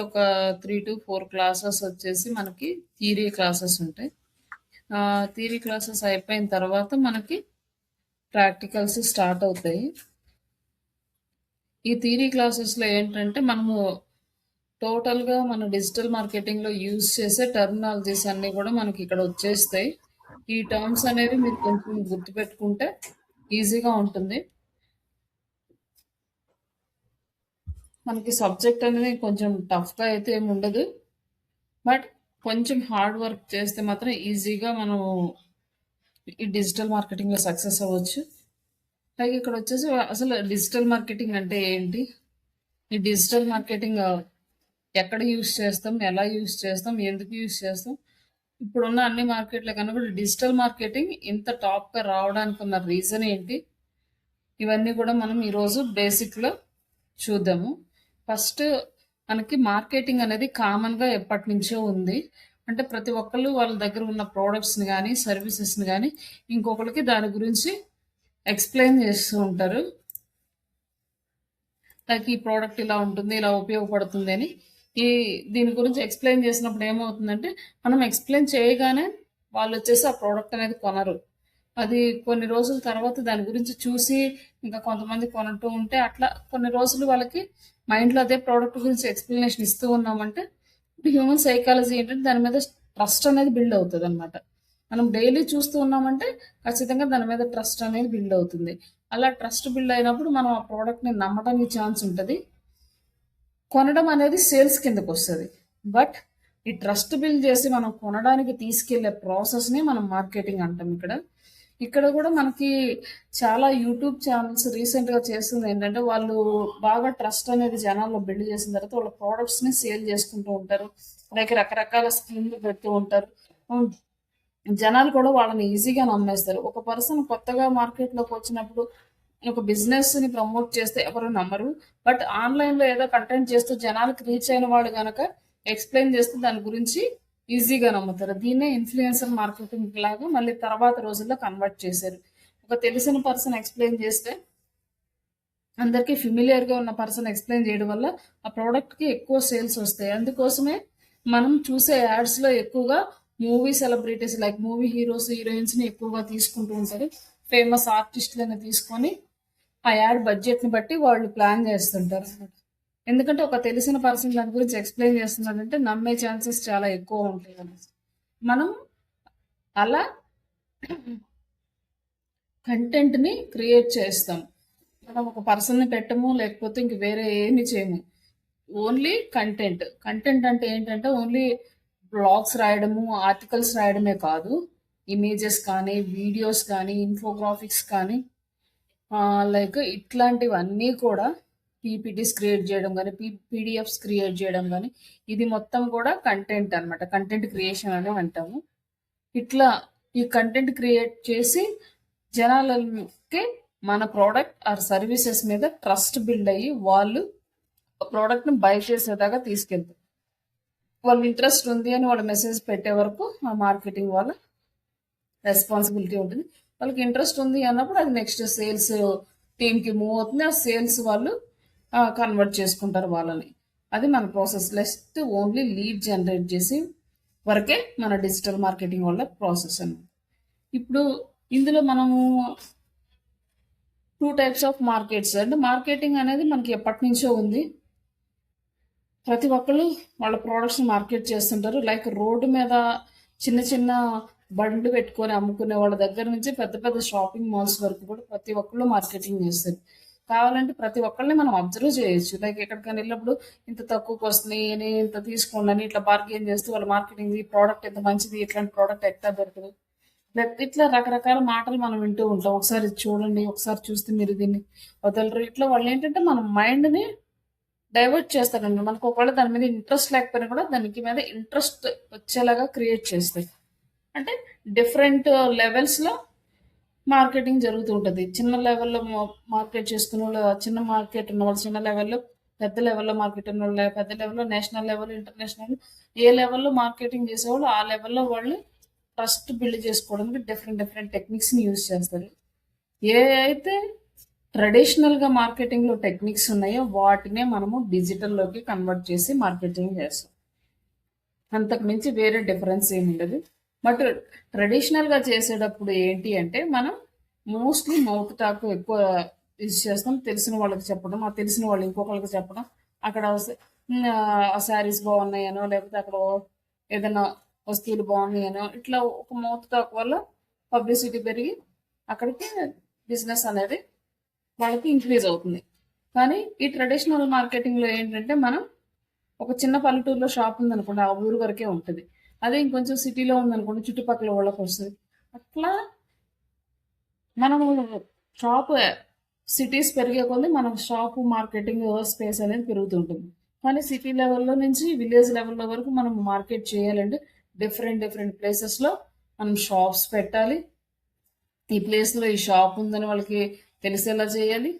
ఒక 3-4 క్లాసెస్ వచ్చేసి మనకి థియరీ క్లాసెస్ ఉంటాయి. థియరీ క్లాసెస్ అయిపోయిన తర్వాత మనకి ప్రాక్టికల్స్ స్టార్ట్ అవుతాయి. ఈ థియరీ క్లాసెస్లో ఏంటంటే మనము టోటల్గా మన డిజిటల్ మార్కెటింగ్లో యూజ్ చేసే టర్మినాలజీస్ అన్నీ కూడా మనకి ఇక్కడ వచ్చేస్తాయి. ఈ టర్మ్స్ అనేవి మీరు కొంచెం గుర్తుపెట్టుకుంటే ఈజీగా ఉంటుంది. మనకి సబ్జెక్ట్ అనేది కొంచెం టఫ్గా అయితే ఏమి ఉండదు, బట్ కొంచెం హార్డ్ వర్క్ చేస్తే మాత్రం ఈజీగా మనం ఈ డిజిటల్ మార్కెటింగ్లో సక్సెస్ అవ్వచ్చు. అలాగే ఇక్కడ వచ్చేసి అసలు డిజిటల్ మార్కెటింగ్ అంటే ఏంటి, ఈ డిజిటల్ మార్కెటింగ్ ఎక్కడ యూస్ చేస్తాం, ఎలా యూస్ చేస్తాం, ఎందుకు యూస్ చేస్తాం, ఇప్పుడున్న అన్ని మార్కెట్ల కన్నా కూడా డిజిటల్ మార్కెటింగ్ ఇంత టాప్గా రావడానికి ఉన్న రీజన్ ఏంటి, ఇవన్నీ కూడా మనం ఈరోజు బేసిక్లో చూద్దాము. ఫస్ట్ మనకి మార్కెటింగ్ అనేది కామన్గా ఎప్పటి నుంచో ఉంది. అంటే ప్రతి ఒక్కళ్ళు వాళ్ళ దగ్గర ఉన్న ప్రోడక్ట్స్ని కానీ సర్వీసెస్ని కానీ ఇంకొకరికి దాని గురించి ఎక్స్ప్లెయిన్ చేస్తూ ఉంటారు. లైక్ ఈ ప్రోడక్ట్ ఇలా ఉంటుంది, ఇలా ఉపయోగపడుతుంది అని దీని గురించి ఎక్స్ప్లెయిన్ చేసినప్పుడు ఏమవుతుందంటే మనం ఎక్స్ప్లెయిన్ చేయగానే వాళ్ళు వచ్చేసి ఆ ప్రోడక్ట్ అనేది కొనరు. అది కొన్ని రోజుల తర్వాత దాని గురించి చూసి ఇంకా కొంతమంది కొనటూ ఉంటే అట్లా కొన్ని రోజులు వాళ్ళకి మైండ్లో అదే ప్రోడక్ట్ గురించి ఎక్స్ప్లెనేషన్ ఇస్తూ ఉన్నామంటే ఇప్పుడు హ్యూమన్ సైకాలజీ ఏంటంటే దాని మీద ట్రస్ట్ అనేది బిల్డ్ అవుతుంది అనమాట. మనం డైలీ చూస్తూ ఉన్నామంటే ఖచ్చితంగా దాని మీద ట్రస్ట్ అనేది బిల్డ్ అవుతుంది. అలా ట్రస్ట్ బిల్డ్ అయినప్పుడు మనం ఆ ప్రోడక్ట్ని నమ్మడానికి ఛాన్స్ ఉంటుంది. కొనడం అనేది సేల్స్ కిందకు వస్తుంది. బట్ ఈ ట్రస్ట్ బిల్డ్ చేసి మనం కొనడానికి తీసుకెళ్లే ప్రాసెస్ని మనం మార్కెటింగ్ అంటాం. ఇక్కడ కూడా మనకి చాలా యూట్యూబ్ ఛానల్స్ రీసెంట్గా చేస్తుంది ఏంటంటే వాళ్ళు బాగా ట్రస్ట్ అనేది జనాల్లో బిల్డ్ చేసిన తర్వాత వాళ్ళ ప్రోడక్ట్స్ని సేల్ చేసుకుంటూ ఉంటారు. లైక్ రకరకాల స్కీమ్లు పెడుతూ ఉంటారు. జనాలు కూడా వాళ్ళని ఈజీగా నమ్మేస్తారు. ఒక పర్సన్ కొత్తగా మార్కెట్లోకి వచ్చినప్పుడు ఒక బిజినెస్ని ప్రమోట్ చేస్తే ఎవరు నమ్మరు. బట్ ఆన్లైన్లో ఏదో కంటెంట్ చేస్తూ జనాలకు రీచ్ అయిన వాడు కనుక ఎక్స్ప్లెయిన్ చేస్తే దాని గురించి ఈజీగా నమ్ముతారు. దీన్నే ఇన్ఫ్లుయెన్సర్ మార్కెటింగ్ లాగా మళ్ళీ తర్వాత రోజుల్లో కన్వర్ట్ చేశారు. ఒక తెలిసిన పర్సన్ ఎక్స్ప్లెయిన్ చేస్తే అందరికీ ఫిమిలియర్గా ఉన్న పర్సన్ ఎక్స్ప్లెయిన్ చేయడం వల్ల ఆ ప్రోడక్ట్కి ఎక్కువ సేల్స్ వస్తాయి. అందుకోసమే మనం చూసే యాడ్స్లో ఎక్కువగా movie celebrities like movie heroes హీరోయిన్స్ని ఎక్కువగా తీసుకుంటూ ఉంటారు. ఫేమస్ ఆర్టిస్టులను తీసుకొని ఆ యాడ్ బడ్జెట్ని బట్టి వాళ్ళు ప్లాన్ చేస్తుంటారు అన్నమాట. ఎందుకంటే ఒక తెలిసిన పర్సన్ దాని గురించి ఎక్స్ప్లెయిన్ చేస్తున్నాడంటే నమ్మే ఛాన్సెస్ చాలా ఎక్కువ ఉంటాయి అన్నమాట. మనం అలా కంటెంట్ని క్రియేట్ చేస్తాం. మనం ఒక పర్సన్ని పెట్టము, లేకపోతే ఇంక వేరే ఏమి చేయము. ఓన్లీ కంటెంట్ అంటే ఏంటంటే ఓన్లీ బ్లాగ్స్ రాయడము, ఆర్టికల్స్ రాయడమే కాదు, ఇమేజెస్ కానీ, వీడియోస్ కానీ, ఇన్ఫోగ్రాఫిక్స్ కానీ, లైక్ ఇట్లాంటివన్నీ కూడా పీపీటీస్ క్రియేట్ చేయడం కానీ, పీడిఎఫ్స్ క్రియేట్ చేయడం కానీ, ఇది మొత్తం కూడా కంటెంట్ అనమాట. కంటెంట్ క్రియేషన్ అని అంటాము. ఇట్లా ఈ కంటెంట్ క్రియేట్ చేసి జనాలకి మన ప్రోడక్ట్ ఆర్ సర్వీసెస్ మీద ట్రస్ట్ బిల్డ్ అయ్యి వాళ్ళు ప్రోడక్ట్ని బై చేసేదాకా తీసుకెళ్తారు. వాళ్ళు ఇంట్రెస్ట్ ఉంది అని వాళ్ళు మెసేజ్ పెట్టే వరకు ఆ మార్కెటింగ్ వాళ్ళ రెస్పాన్సిబిలిటీ ఉంటుంది. వాళ్ళకి ఇంట్రెస్ట్ ఉంది అన్నప్పుడు అది నెక్స్ట్ సేల్స్ టీమ్కి మూవ్ అవుతుంది. ఆ సేల్స్ వాళ్ళు కన్వర్ట్ చేసుకుంటారు వాళ్ళని. అది మన ప్రాసెస్. లెస్ట్ ఓన్లీ లీడ్ జనరేట్ చేసి వరకే మన డిజిటల్ మార్కెటింగ్ వల్ల ప్రాసెస్ అన్నమాట. ఇప్పుడు ఇందులో మనము 2 టైప్స్ ఆఫ్ మార్కెట్స్ అంటే మార్కెటింగ్ అనేది మనకి ఎప్పటి నుంచో ఉంది. ప్రతి ఒక్కళ్ళు వాళ్ళ ప్రోడక్ట్స్ని మార్కెట్ చేస్తుంటారు. లైక్ రోడ్డు మీద చిన్న చిన్న బండ్లు పెట్టుకొని అమ్ముకునే వాళ్ళ దగ్గర నుంచి పెద్ద పెద్ద షాపింగ్ మాల్స్ వరకు కూడా ప్రతి ఒక్కళ్ళు మార్కెటింగ్ చేస్తారు. కావాలంటే ప్రతి ఒక్కళ్ళని మనం అబ్జర్వ్ చేయొచ్చు. లైక్ ఎక్కడికైనా వెళ్ళినప్పుడు ఇంత తక్కువకి వస్తున్నాయి అని, ఇంత తీసుకోండి అని ఇట్లా బార్గెన్ చేస్తూ వాళ్ళ మార్కెటింగ్, ఈ ప్రోడక్ట్ ఎంత మంచిది, ఇట్లాంటి ప్రోడక్ట్ ఎక్కడ దొరకదు, ఇట్లా రకరకాల మాటలు మనం వింటూ ఉంటాం. ఒకసారి చూడండి, ఒకసారి చూస్తే మీరు దీన్ని వదలరు. ఇట్లా వాళ్ళు ఏంటంటే మన మైండ్ని డైవర్ట్ చేస్తారండి. మనకు ఒకవేళ దాని మీద ఇంట్రెస్ట్ లేకపోయినా కూడా దానికి మీద ఇంట్రెస్ట్ వచ్చేలాగా క్రియేట్ చేస్తాయి. అంటే డిఫరెంట్ లెవెల్స్లో మార్కెటింగ్ జరుగుతూ ఉంటుంది. చిన్న లెవెల్లో మార్కెట్ చేసుకునే వాళ్ళు, చిన్న మార్కెట్ ఉన్న వాళ్ళు చిన్న లెవెల్లో, పెద్ద లెవెల్లో మార్కెట్ ఉన్న వాళ్ళు పెద్ద లెవెల్లో, నేషనల్ లెవెల్, ఇంటర్నేషనల్, ఏ లెవెల్లో మార్కెటింగ్ చేసేవాళ్ళు ఆ లెవెల్లో వాళ్ళు ట్రస్ట్ బిల్డ్ చేసుకోవడానికి డిఫరెంట్ టెక్నిక్స్ని యూజ్ చేస్తారు. ఏ అయితే ట్రెడిషనల్గా మార్కెటింగ్లో టెక్నిక్స్ ఉన్నాయో వాటినే మనము డిజిటల్లోకి కన్వర్ట్ చేసి మార్కెటింగ్ చేస్తాం. అంతకు మించి వేరే డిఫరెన్స్ ఏమి ఉండదు. బట్ ట్రెడిషనల్గా చేసేటప్పుడు ఏంటి అంటే మనం మోస్ట్లీ మౌత్ టాక్ ఎక్కువ యూజ్ చేస్తాం. తెలిసిన వాళ్ళకి చెప్పడం, ఆ తెలిసిన వాళ్ళు ఇంకొకరికి చెప్పడం, అక్కడ ఆ శారీస్ బాగున్నాయనో లేకపోతే అక్కడ ఏదైనా వస్తువులు బాగున్నాయనో ఇట్లా ఒక మౌత్ టాక్ వల్ల పబ్లిసిటీ పెరిగి అక్కడికి బిజినెస్ అనేది వాళ్ళకి ఇంక్రీజ్ అవుతుంది. కానీ ఈ ట్రెడిషనల్ మార్కెటింగ్లో ఏంటంటే మనం ఒక చిన్న పల్లెటూరులో షాప్ ఉందనుకోండి, ఆ ఊరు వరకే ఉంటుంది. అదే ఇంకొంచెం సిటీలో ఉందనుకోండి, చుట్టుపక్కల వాళ్ళకి వస్తుంది. అట్లా మనము షాప్ సిటీస్ పెరిగే కొద్దీ మన షాపు మార్కెటింగ్ స్పేస్ అనేది పెరుగుతుంటుంది. కానీ సిటీ లెవెల్లో నుంచి విలేజ్ లెవెల్లో వరకు మనం మార్కెట్ చేయాలంటే డిఫరెంట్ డిఫరెంట్ ప్లేసెస్లో మనం షాప్స్ పెట్టాలి. ఈ ప్లేస్లో ఈ షాప్ ఉందని వాళ్ళకి తెలిసేలా చేయాలి.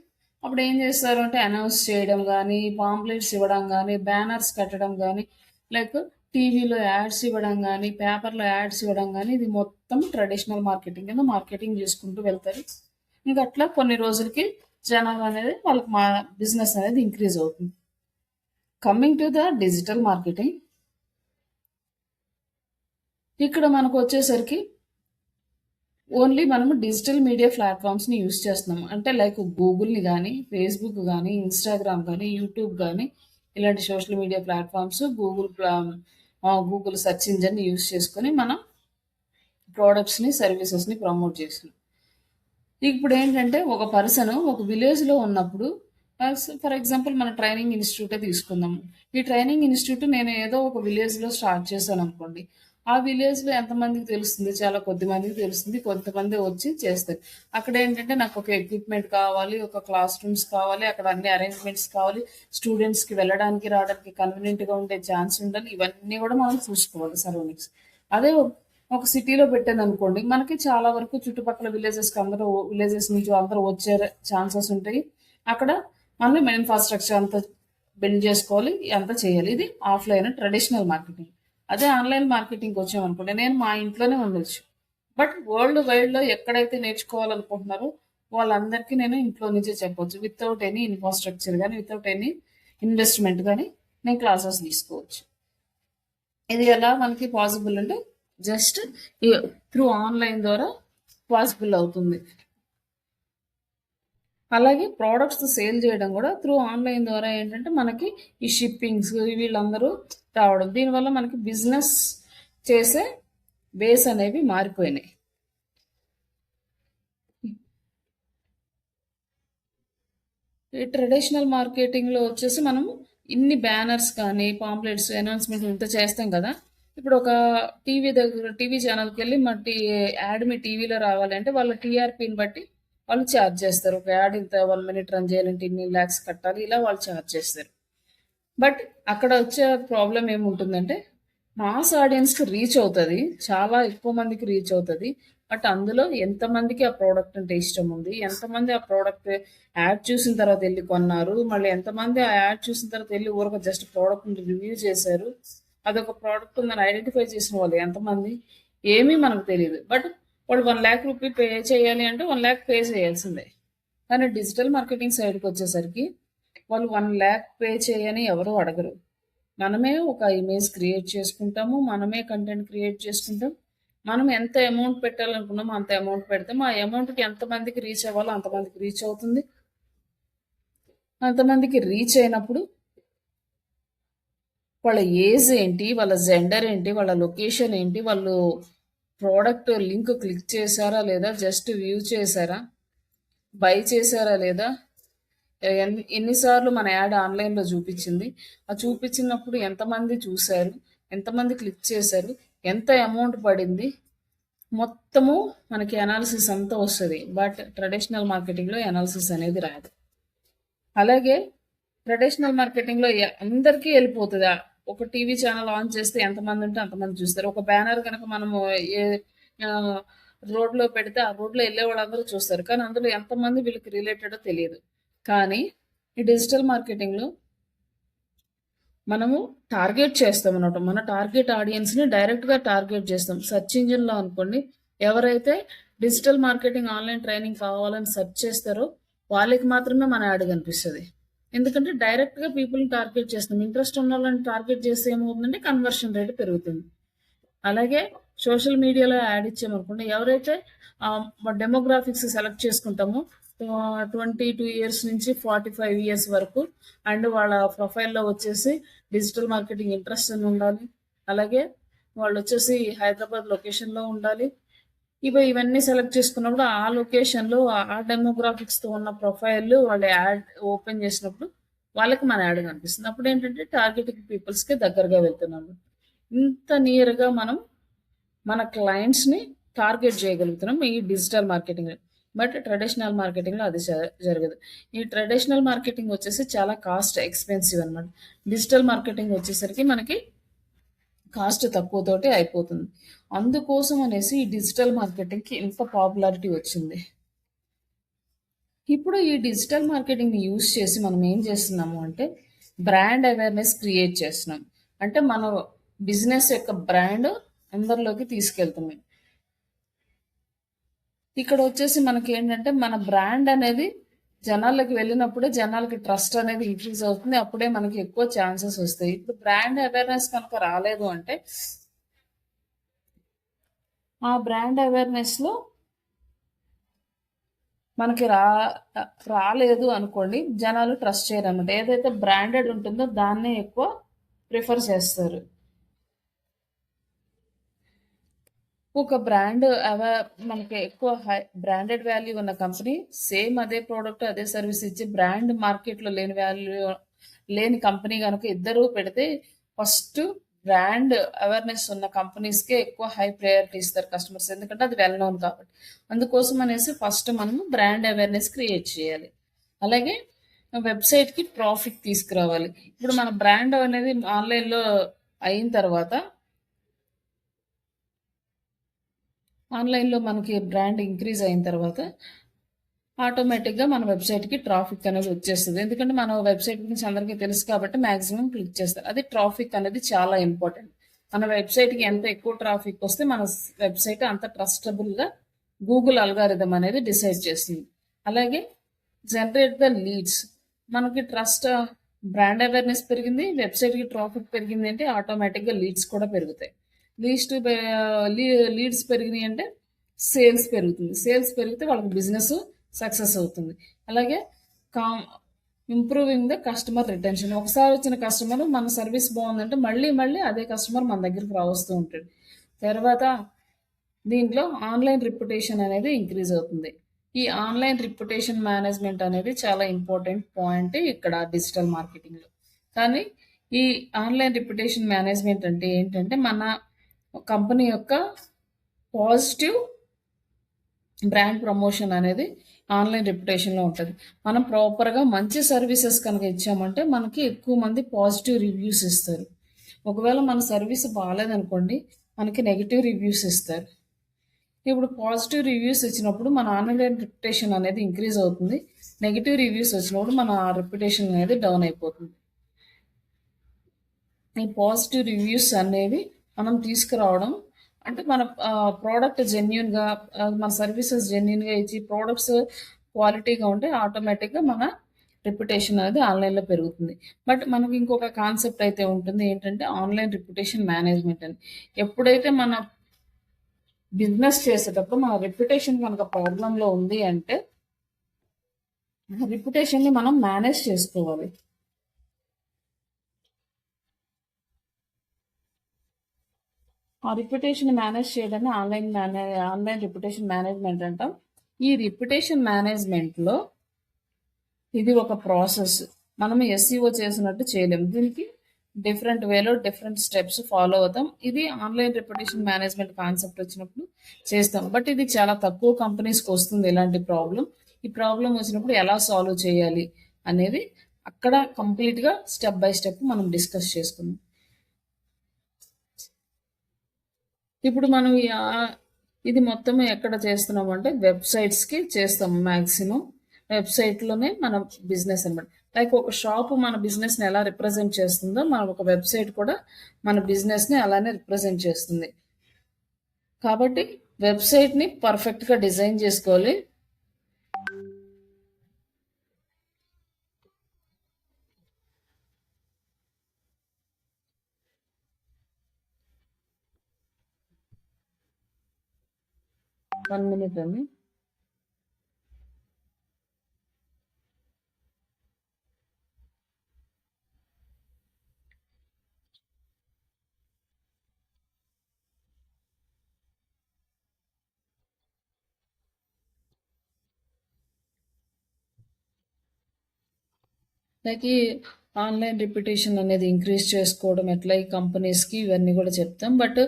అప్పుడు ఏం చేస్తారు అంటే అనౌన్స్ చేయడం కానీ, పాంప్లెట్స్ ఇవ్వడం కానీ, బ్యానర్స్ కట్టడం కానీ, లైక్ టీవీలో యాడ్స్ ఇవ్వడం కానీ, పేపర్లో యాడ్స్ ఇవ్వడం కానీ, ఇది మొత్తం ట్రెడిషనల్ మార్కెటింగ్ కింద మార్కెటింగ్ చేసుకుంటూ వెళ్తారు. ఇంకా అట్లా కొన్ని రోజులకి జనాలు అనేది వాళ్ళకి మా బిజినెస్ అనేది ఇంక్రీజ్ అవుతుంది. Coming to the digital marketing, ఇక్కడ మనకు వచ్చేసరికి ఓన్లీ మనము డిజిటల్ మీడియా ప్లాట్ఫామ్స్ని యూస్ చేస్తున్నాము. అంటే లైక్ గూగుల్ని కానీ, ఫేస్బుక్ కానీ, ఇన్స్టాగ్రామ్ కానీ, యూట్యూబ్ కానీ, ఇలాంటి social media platforms, Google search ఇంజన్ని యూస్ చేసుకొని మనం ప్రోడక్ట్స్ని, సర్వీసెస్ని ప్రమోట్ చేస్తున్నాం. ఇప్పుడు ఏంటంటే ఒక పర్సన్ ఒక విలేజ్లో ఉన్నప్పుడు, ఫర్ ఎగ్జాంపుల్ మన ట్రైనింగ్ ఇన్స్టిట్యూటే తీసుకుందాము. ఈ ట్రైనింగ్ ఇన్స్టిట్యూట్ నేను ఏదో ఒక విలేజ్లో స్టార్ట్ చేశాను అనుకోండి. ఆ విలేజ్లో ఎంతమందికి తెలుస్తుంది? చాలా కొద్ది మందికి తెలుస్తుంది. కొంతమంది వచ్చి చేస్తారు. అక్కడ ఏంటంటే నాకు ఒక ఎక్విప్మెంట్ కావాలి, ఒక క్లాస్ రూమ్స్ కావాలి, అక్కడ అన్ని అరేంజ్మెంట్స్ కావాలి, స్టూడెంట్స్కి వెళ్ళడానికి రావడానికి కన్వీనియంట్గా ఉండే ఛాన్స్ ఉండాలి. ఇవన్నీ కూడా మనం చూసుకోవాలి సరౌండింగ్స్. అదే ఒక సిటీలో పెట్టాను అనుకోండి, మనకి చాలా వరకు చుట్టుపక్కల విలేజెస్ నుంచి అందరూ వచ్చే ఛాన్సెస్ ఉంటాయి. అక్కడ మనం ఇన్ఫ్రాస్ట్రక్చర్ అంతా బిల్డ్ చేసుకోవాలి, అంతా చేయాలి. ఇది ఆఫ్లైన్ ట్రెడిషనల్ మార్కెటింగ్. అదే ఆన్లైన్ మార్కెటింగ్కి వచ్చామనుకోండి, నేను మా ఇంట్లోనే ఉండొచ్చు. బట్ వరల్డ్ వైడ్లో ఎక్కడైతే నేర్చుకోవాలనుకుంటున్నారో వాళ్ళందరికీ నేను ఇంట్లో నుంచే చెప్పవచ్చు. వితౌట్ ఎనీ ఇన్ఫ్రాస్ట్రక్చర్ కానీ, వితౌట్ ఎనీ ఇన్వెస్ట్మెంట్ కానీ నేను క్లాసెస్ తీసుకోవచ్చు. ఇది ఎలా మనకి పాసిబుల్ అంటే జస్ట్ త్రూ ఆన్లైన్ ద్వారా పాసిబుల్ అవుతుంది. అలాగే ప్రోడక్ట్స్ సేల్ చేయడం కూడా త్రూ ఆన్లైన్ ద్వారా ఏంటంటే మనకి ఈ షిప్పింగ్స్ వీళ్ళందరూ రావడం, దీనివల్ల మనకి బిజినెస్ చేసే బేస్ అనేవి మారిపోయినాయి. ఈ ట్రెడిషనల్ మార్కెటింగ్లో వచ్చేసి మనం ఇన్ని బ్యానర్స్ కానీ, పాంప్లెట్స్, అనౌన్స్మెంట్ ఇంత చేస్తాం కదా. ఇప్పుడు ఒక టీవీ ఛానల్కి వెళ్ళి యాడ్ మీ టీవీలో రావాలంటే వాళ్ళ టీఆర్పీని బట్టి వాళ్ళు ఛార్జ్ చేస్తారు. ఒక యాడ్ ఇంత 1 minute రన్ చేయాలంటే ఇన్ని ల్యాక్స్ కట్టాలి, ఇలా వాళ్ళు ఛార్జ్ చేస్తారు. బట్ అక్కడ వచ్చే ప్రాబ్లం ఏముంటుందంటే మాస్ ఆడియన్స్కి రీచ్ అవుతుంది, చాలా ఎక్కువ మందికి రీచ్ అవుతుంది. బట్ అందులో ఎంతమందికి ఆ ప్రోడక్ట్ అంటే ఇష్టం ఉంది, ఎంతమంది ఆ ప్రోడక్ట్ యాడ్ చూసిన తర్వాత వెళ్ళి కొన్నారు, మళ్ళీ ఎంతమంది ఆ యాడ్ చూసిన తర్వాత వెళ్ళి ఊరక జస్ట్ ప్రోడక్ట్ని రివ్యూ చేశారు, అదొక ప్రోడక్ట్ ఉందని ఐడెంటిఫై చేసిన వాళ్ళు ఎంతమంది, ఏమీ మనకు తెలియదు. బట్ వాళ్ళు 1 lakh రూపీ పే చేయాలి అంటే 1 lakh పే చేయాల్సిందే. కానీ డిజిటల్ మార్కెటింగ్ సైడ్కి వచ్చేసరికి వాళ్ళు 1 lakh పే చేయని ఎవరు అడగరు. మనమే ఒక ఇమేజ్ క్రియేట్ చేసుకుంటాము, మనమే కంటెంట్ క్రియేట్ చేసుకుంటాం, మనం ఎంత అమౌంట్ పెట్టాలనుకున్నామో అంత అమౌంట్ పెడతాము. ఆ అమౌంట్కి ఎంతమందికి రీచ్ అవ్వాలో అంతమందికి రీచ్ అవుతుంది. అంతమందికి రీచ్ అయినప్పుడు వాళ్ళ ఏజ్ ఏంటి, వాళ్ళ జెండర్ ఏంటి, వాళ్ళ లొకేషన్ ఏంటి, వాళ్ళు ప్రోడక్ట్ లింక్ క్లిక్ చేశారా లేదా, జస్ట్ వ్యూ చేశారా, బై చేశారా లేదా, ఎన్నిసార్లు మన యాడ్ ఆన్లైన్లో చూపించింది, ఆ చూపించినప్పుడు ఎంతమంది చూశారు, ఎంతమంది క్లిక్ చేశారు, ఎంత అమౌంట్ పడింది, మొత్తము మనకి అనాలిసిస్ అంతా వస్తుంది. బట్ ట్రెడిషనల్ మార్కెటింగ్లో అనాలిసిస్ అనేది రాదు. అలాగే ట్రెడిషనల్ మార్కెటింగ్లో అందరికీ వెళ్ళిపోతుంది. ఒక టీవీ ఛానల్ ఆన్ చేస్తే ఎంతమంది ఉంటే అంతమంది చూస్తారు. ఒక బ్యానర్ కనుక మనము రోడ్లో పెడితే ఆ రోడ్లో వెళ్ళే వాళ్ళందరూ చూస్తారు, కానీ అందులో ఎంతమంది వీళ్ళకి రిలేటెడో తెలియదు. కానీ ఈ డిజిటల్ మార్కెటింగ్లో మనము టార్గెట్ చేస్తాం అన్నమాట. మన టార్గెట్ ఆడియన్స్ని డైరెక్ట్గా టార్గెట్ చేస్తాం. సెర్చ్ ఇంజిన్లో అనుకోండి, ఎవరైతే డిజిటల్ మార్కెటింగ్ ఆన్లైన్ ట్రైనింగ్ కావాలని సెర్చ్ చేస్తారో వాళ్ళకి మాత్రమే మన యాడ్ కనిపిస్తుంది. ఎందుకంటే డైరెక్ట్గా పీపుల్ని టార్గెట్ చేస్తున్నాం. ఇంట్రెస్ట్ ఉన్న వాళ్ళని టార్గెట్ చేస్తే ఏమవుతుందంటే కన్వర్షన్ రేట్ పెరుగుతుంది. అలాగే సోషల్ మీడియాలో యాడ్ ఇచ్చామనుకోండి, ఎవరైతే డెమోగ్రాఫిక్స్ సెలెక్ట్ చేసుకుంటామో 22 years నుంచి 45 years వరకు, అండ్ వాళ్ళ ప్రొఫైల్లో వచ్చేసి డిజిటల్ మార్కెటింగ్ ఇంట్రెస్ట్ అని ఉండాలి, అలాగే వాళ్ళు వచ్చేసి హైదరాబాద్ లొకేషన్లో ఉండాలి. ఇవన్నీ సెలెక్ట్ చేసుకున్నప్పుడు ఆ లొకేషన్లో ఆ డెమోగ్రాఫిక్స్తో ఉన్న ప్రొఫైల్ వాళ్ళు యాడ్ ఓపెన్ చేసినప్పుడు వాళ్ళకి మన యాడ్ కనిపిస్తుంది. అప్పుడు ఏంటంటే టార్గెటింగ్ పీపుల్స్కి దగ్గరగా వెళ్తున్నాము. ఇంత నియర్గా మనం మన క్లయింట్స్ని టార్గెట్ చేయగలుగుతున్నాం ఈ డిజిటల్ మార్కెటింగ్. బట్ ట్రెడిషనల్ మార్కెటింగ్లో అది జరగదు. ఈ ట్రెడిషనల్ మార్కెటింగ్ వచ్చేసి చాలా కాస్ట్ ఎక్స్పెన్సివ్ అనమాట. డిజిటల్ మార్కెటింగ్ వచ్చేసరికి మనకి కాస్ట్ తక్కువతోటి అయిపోతుంది. అందుకోసం అనేసి ఈ డిజిటల్ మార్కెటింగ్కి ఇంత పాపులారిటీ వచ్చింది. ఇప్పుడు ఈ డిజిటల్ మార్కెటింగ్ని యూజ్ చేసి మనం ఏం చేస్తున్నాము అంటే బ్రాండ్ అవేర్నెస్ క్రియేట్ చేస్తున్నాం. అంటే మన బిజినెస్ యొక్క బ్రాండ్ అందరిలోకి తీసుకెళ్తున్నాం. ఇక్కడ వచ్చేసి మనకి ఏంటంటే మన బ్రాండ్ అనేది జనాలకి వెళ్ళినప్పుడే జనాలకి ట్రస్ట్ అనేది ఇంక్రీజ్ అవుతుంది. అప్పుడే మనకి ఎక్కువ ఛాన్సెస్ వస్తాయి. ఇప్పుడు బ్రాండ్ అవేర్నెస్ కనుక రాలేదు అంటే ఆ బ్రాండ్ అవేర్నెస్లో మనకి రాలేదు అనుకోండి, జనాలు ట్రస్ట్ చేయరు అనమాట. ఏదైతే బ్రాండెడ్ ఉంటుందో దాన్నే ఎక్కువ ప్రిఫర్ చేస్తారు. ఒక బ్రాండ్ మనకి ఎక్కువ బ్రాండెడ్ వాల్యూ ఉన్న కంపెనీ సేమ్ అదే ప్రోడక్ట్ అదే సర్వీస్ ఇచ్చి బ్రాండ్ మార్కెట్లో లేని వాల్యూ లేని కంపెనీ కనుక ఇద్దరు పెడితే ఫస్ట్ బ్రాండ్ అవేర్నెస్ ఉన్న కంపెనీస్కే ఎక్కువ హై ప్రయారిటీ ఇస్తారు కస్టమర్స్, ఎందుకంటే అది వెల్ నోన్ కాబట్టి. అందుకోసం అనేసి ఫస్ట్ మనము బ్రాండ్ అవేర్నెస్ క్రియేట్ చేయాలి. అలాగే వెబ్సైట్కి ట్రాఫిక్ తీసుకురావాలి. ఇప్పుడు మన బ్రాండ్ అనేది ఆన్లైన్లో అయిన తర్వాత ఆన్లైన్లో మనకి బ్రాండ్ ఇంక్రీజ్ అయిన తర్వాత ఆటోమేటిక్గా మన వెబ్సైట్కి ట్రాఫిక్ అనేది వచ్చేస్తుంది. ఎందుకంటే మన వెబ్సైట్ గురించి అందరికీ తెలుసు కాబట్టి మ్యాక్సిమం క్లిక్ చేస్తారు. అది ట్రాఫిక్ అనేది చాలా ఇంపార్టెంట్. మన వెబ్సైట్కి ఎంత ఎక్కువ ట్రాఫిక్ వస్తే మన వెబ్సైట్ అంత ట్రస్టబుల్గా గూగుల్ అల్గారిథం అనేది డిసైడ్ చేస్తుంది. అలాగే జనరేట్ ద లీడ్స్. మనకి ట్రస్ట్ బ్రాండ్ అవేర్నెస్ పెరిగింది, వెబ్సైట్కి ట్రాఫిక్ పెరిగింది అంటే ఆటోమేటిక్గా లీడ్స్ కూడా పెరుగుతాయి. లీడ్స్ పెరిగినాయి అంటే సేల్స్ పెరుగుతుంది. సేల్స్ పెరిగితే వాళ్ళకి బిజినెస్ సక్సెస్ అవుతుంది. అలాగే ఇంప్రూవింగ్ ద కస్టమర్ రిటెన్షన్. ఒకసారి వచ్చిన కస్టమర్ మన సర్వీస్ బాగుందంటే మళ్ళీ మళ్ళీ అదే కస్టమర్ మన దగ్గరికి రావస్తూ ఉంటాడు. తర్వాత దీంట్లో ఆన్లైన్ రిప్యుటేషన్ అనేది ఇంక్రీజ్ అవుతుంది. ఈ ఆన్లైన్ రిప్యుటేషన్ మేనేజ్మెంట్ అనేది చాలా ఇంపార్టెంట్ పాయింట్ ఇక్కడ డిజిటల్ మార్కెటింగ్లో. కానీ ఈ ఆన్లైన్ రిప్యుటేషన్ మేనేజ్మెంట్ అంటే ఏంటంటే మన కంపెనీ యొక్క పాజిటివ్ బ్రాండ్ ప్రమోషన్ అనేది ఆన్లైన్ రెప్యుటేషన్లో ఉంటుంది. మనం ప్రాపర్గా మంచి సర్వీసెస్ కనుక ఇచ్చామంటే మనకి ఎక్కువ మంది పాజిటివ్ రివ్యూస్ ఇస్తారు. ఒకవేళ మన సర్వీస్ బాగాలేదనుకోండి, మనకి నెగిటివ్ రివ్యూస్ ఇస్తారు. ఇప్పుడు పాజిటివ్ రివ్యూస్ ఇచ్చినప్పుడు మన ఆన్లైన్ రెప్యుటేషన్ అనేది ఇంక్రీజ్ అవుతుంది. నెగిటివ్ రివ్యూస్ వచ్చినప్పుడు మన రెప్యుటేషన్ అనేది డౌన్ అయిపోతుంది. ఈ పాజిటివ్ రివ్యూస్ అనేవి మనం తీసుకురావడం అంటే మన ప్రోడక్ట్ జెన్యున్గా మన సర్వీసెస్ జెన్యున్గా ఇచ్చి ప్రోడక్ట్స్ క్వాలిటీగా ఉంటే ఆటోమేటిక్గా మన రెప్యుటేషన్ అనేది ఆన్లైన్లో పెరుగుతుంది. బట్ మనకి ఇంకొక కాన్సెప్ట్ అయితే ఉంటుంది, ఏంటంటే ఆన్లైన్ రెప్యుటేషన్ మేనేజ్మెంట్ అని. ఎప్పుడైతే మన బిజినెస్ చేసేటప్పుడు మన రెప్యుటేషన్ కనుక ప్రాబ్లంలో ఉంది అంటే రెప్యుటేషన్ని మనం మేనేజ్ చేసుకోవాలి. ఆ రిప్యుటేషన్ మేనేజ్ చేయడాన్ని ఆన్లైన్ రిప్యుటేషన్ మేనేజ్మెంట్ అంటాం. ఈ రిప్యుటేషన్ మేనేజ్మెంట్లో ఇది ఒక ప్రాసెస్. మనం ఎస్ఈఓ చేసినట్టు చేయలేము. దీనికి డిఫరెంట్ వేలో డిఫరెంట్ స్టెప్స్ ఫాలో అవుతాం. ఇది ఆన్లైన్ రిప్యుటేషన్ మేనేజ్మెంట్ కాన్సెప్ట్ వచ్చినప్పుడు చేస్తాం. బట్ ఇది చాలా తక్కువ కంపెనీస్కి వస్తుంది ఇలాంటి ప్రాబ్లం. ఈ ప్రాబ్లం వచ్చినప్పుడు ఎలా సాల్వ్ చేయాలి అనేది అక్కడ కంప్లీట్గా స్టెప్ బై స్టెప్ మనం డిస్కస్ చేసుకుందాం. ఇప్పుడు మనం ఇది మొత్తం ఎక్కడ చేస్తున్నాం అంటే వెబ్సైట్స్కి చేస్తాం. మ్యాక్సిమం వెబ్సైట్లోనే మన బిజినెస్ అనమాట. లైక్ ఒక షాపు మన బిజినెస్ని ఎలా రిప్రజెంట్ చేస్తుందో మన ఒక వెబ్సైట్ కూడా మన బిజినెస్ని అలానే రిప్రజెంట్ చేస్తుంది. కాబట్టి వెబ్సైట్ని పర్ఫెక్ట్గా డిజైన్ చేసుకోవాలి. 1 మినిట్ అండి. లైక్ ఈ ఆన్‌లైన్ రిప్యుటేషన్ అనేది ఇంక్రీజ్ చేసుకోవడం ఎట్లా ఈ కంపెనీస్‌కి ఇవన్నీ గూడా చెప్తాం. బట్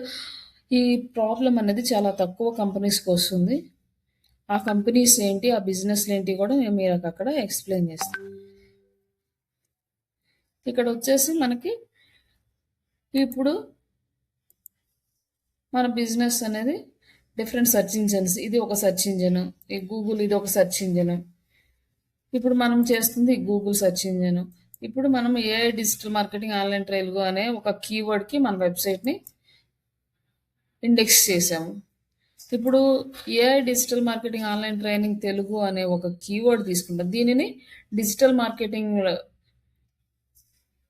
ఈ ప్రాబ్లమ్ అనేది చాలా తక్కువ కంపెనీస్‌కొస్తుంది. ఆ కంపెనీస్ ఏంటి? ఆ బిజినెస్‌లేంటి గూడా నేను మీరకక్కడ ఎక్స్‌ప్లెయిన్ చేస్తా. ఇక్కడొచ్చేసి మనకి ఇప్పుడు మన బిజినెస్ అనేది డిఫరెంట్ సెర్చ్ ఇంజిన్స్. ఇది ఒక సెర్చ్ ఇంజిన్. ఈ గూగుల్ ఇది ఒక సెర్చ్ ఇంజిన్. ఇప్పుడు మనం చేస్తుంది గూగుల్ సెర్చ్ ఇంజిన్. ఇప్పుడు మనం AI digital marketing online Telugu అనే ఒక కీవర్డ్‌కి మన వెబ్‌సైట్‌ని ఇండెక్స్ చేసాము. ఇప్పుడు AI digital marketing online training Telugu అనే ఒక కీవర్డ్ తీసుకుంటాం. దీనిని డిజిటల్ మార్కెటింగ్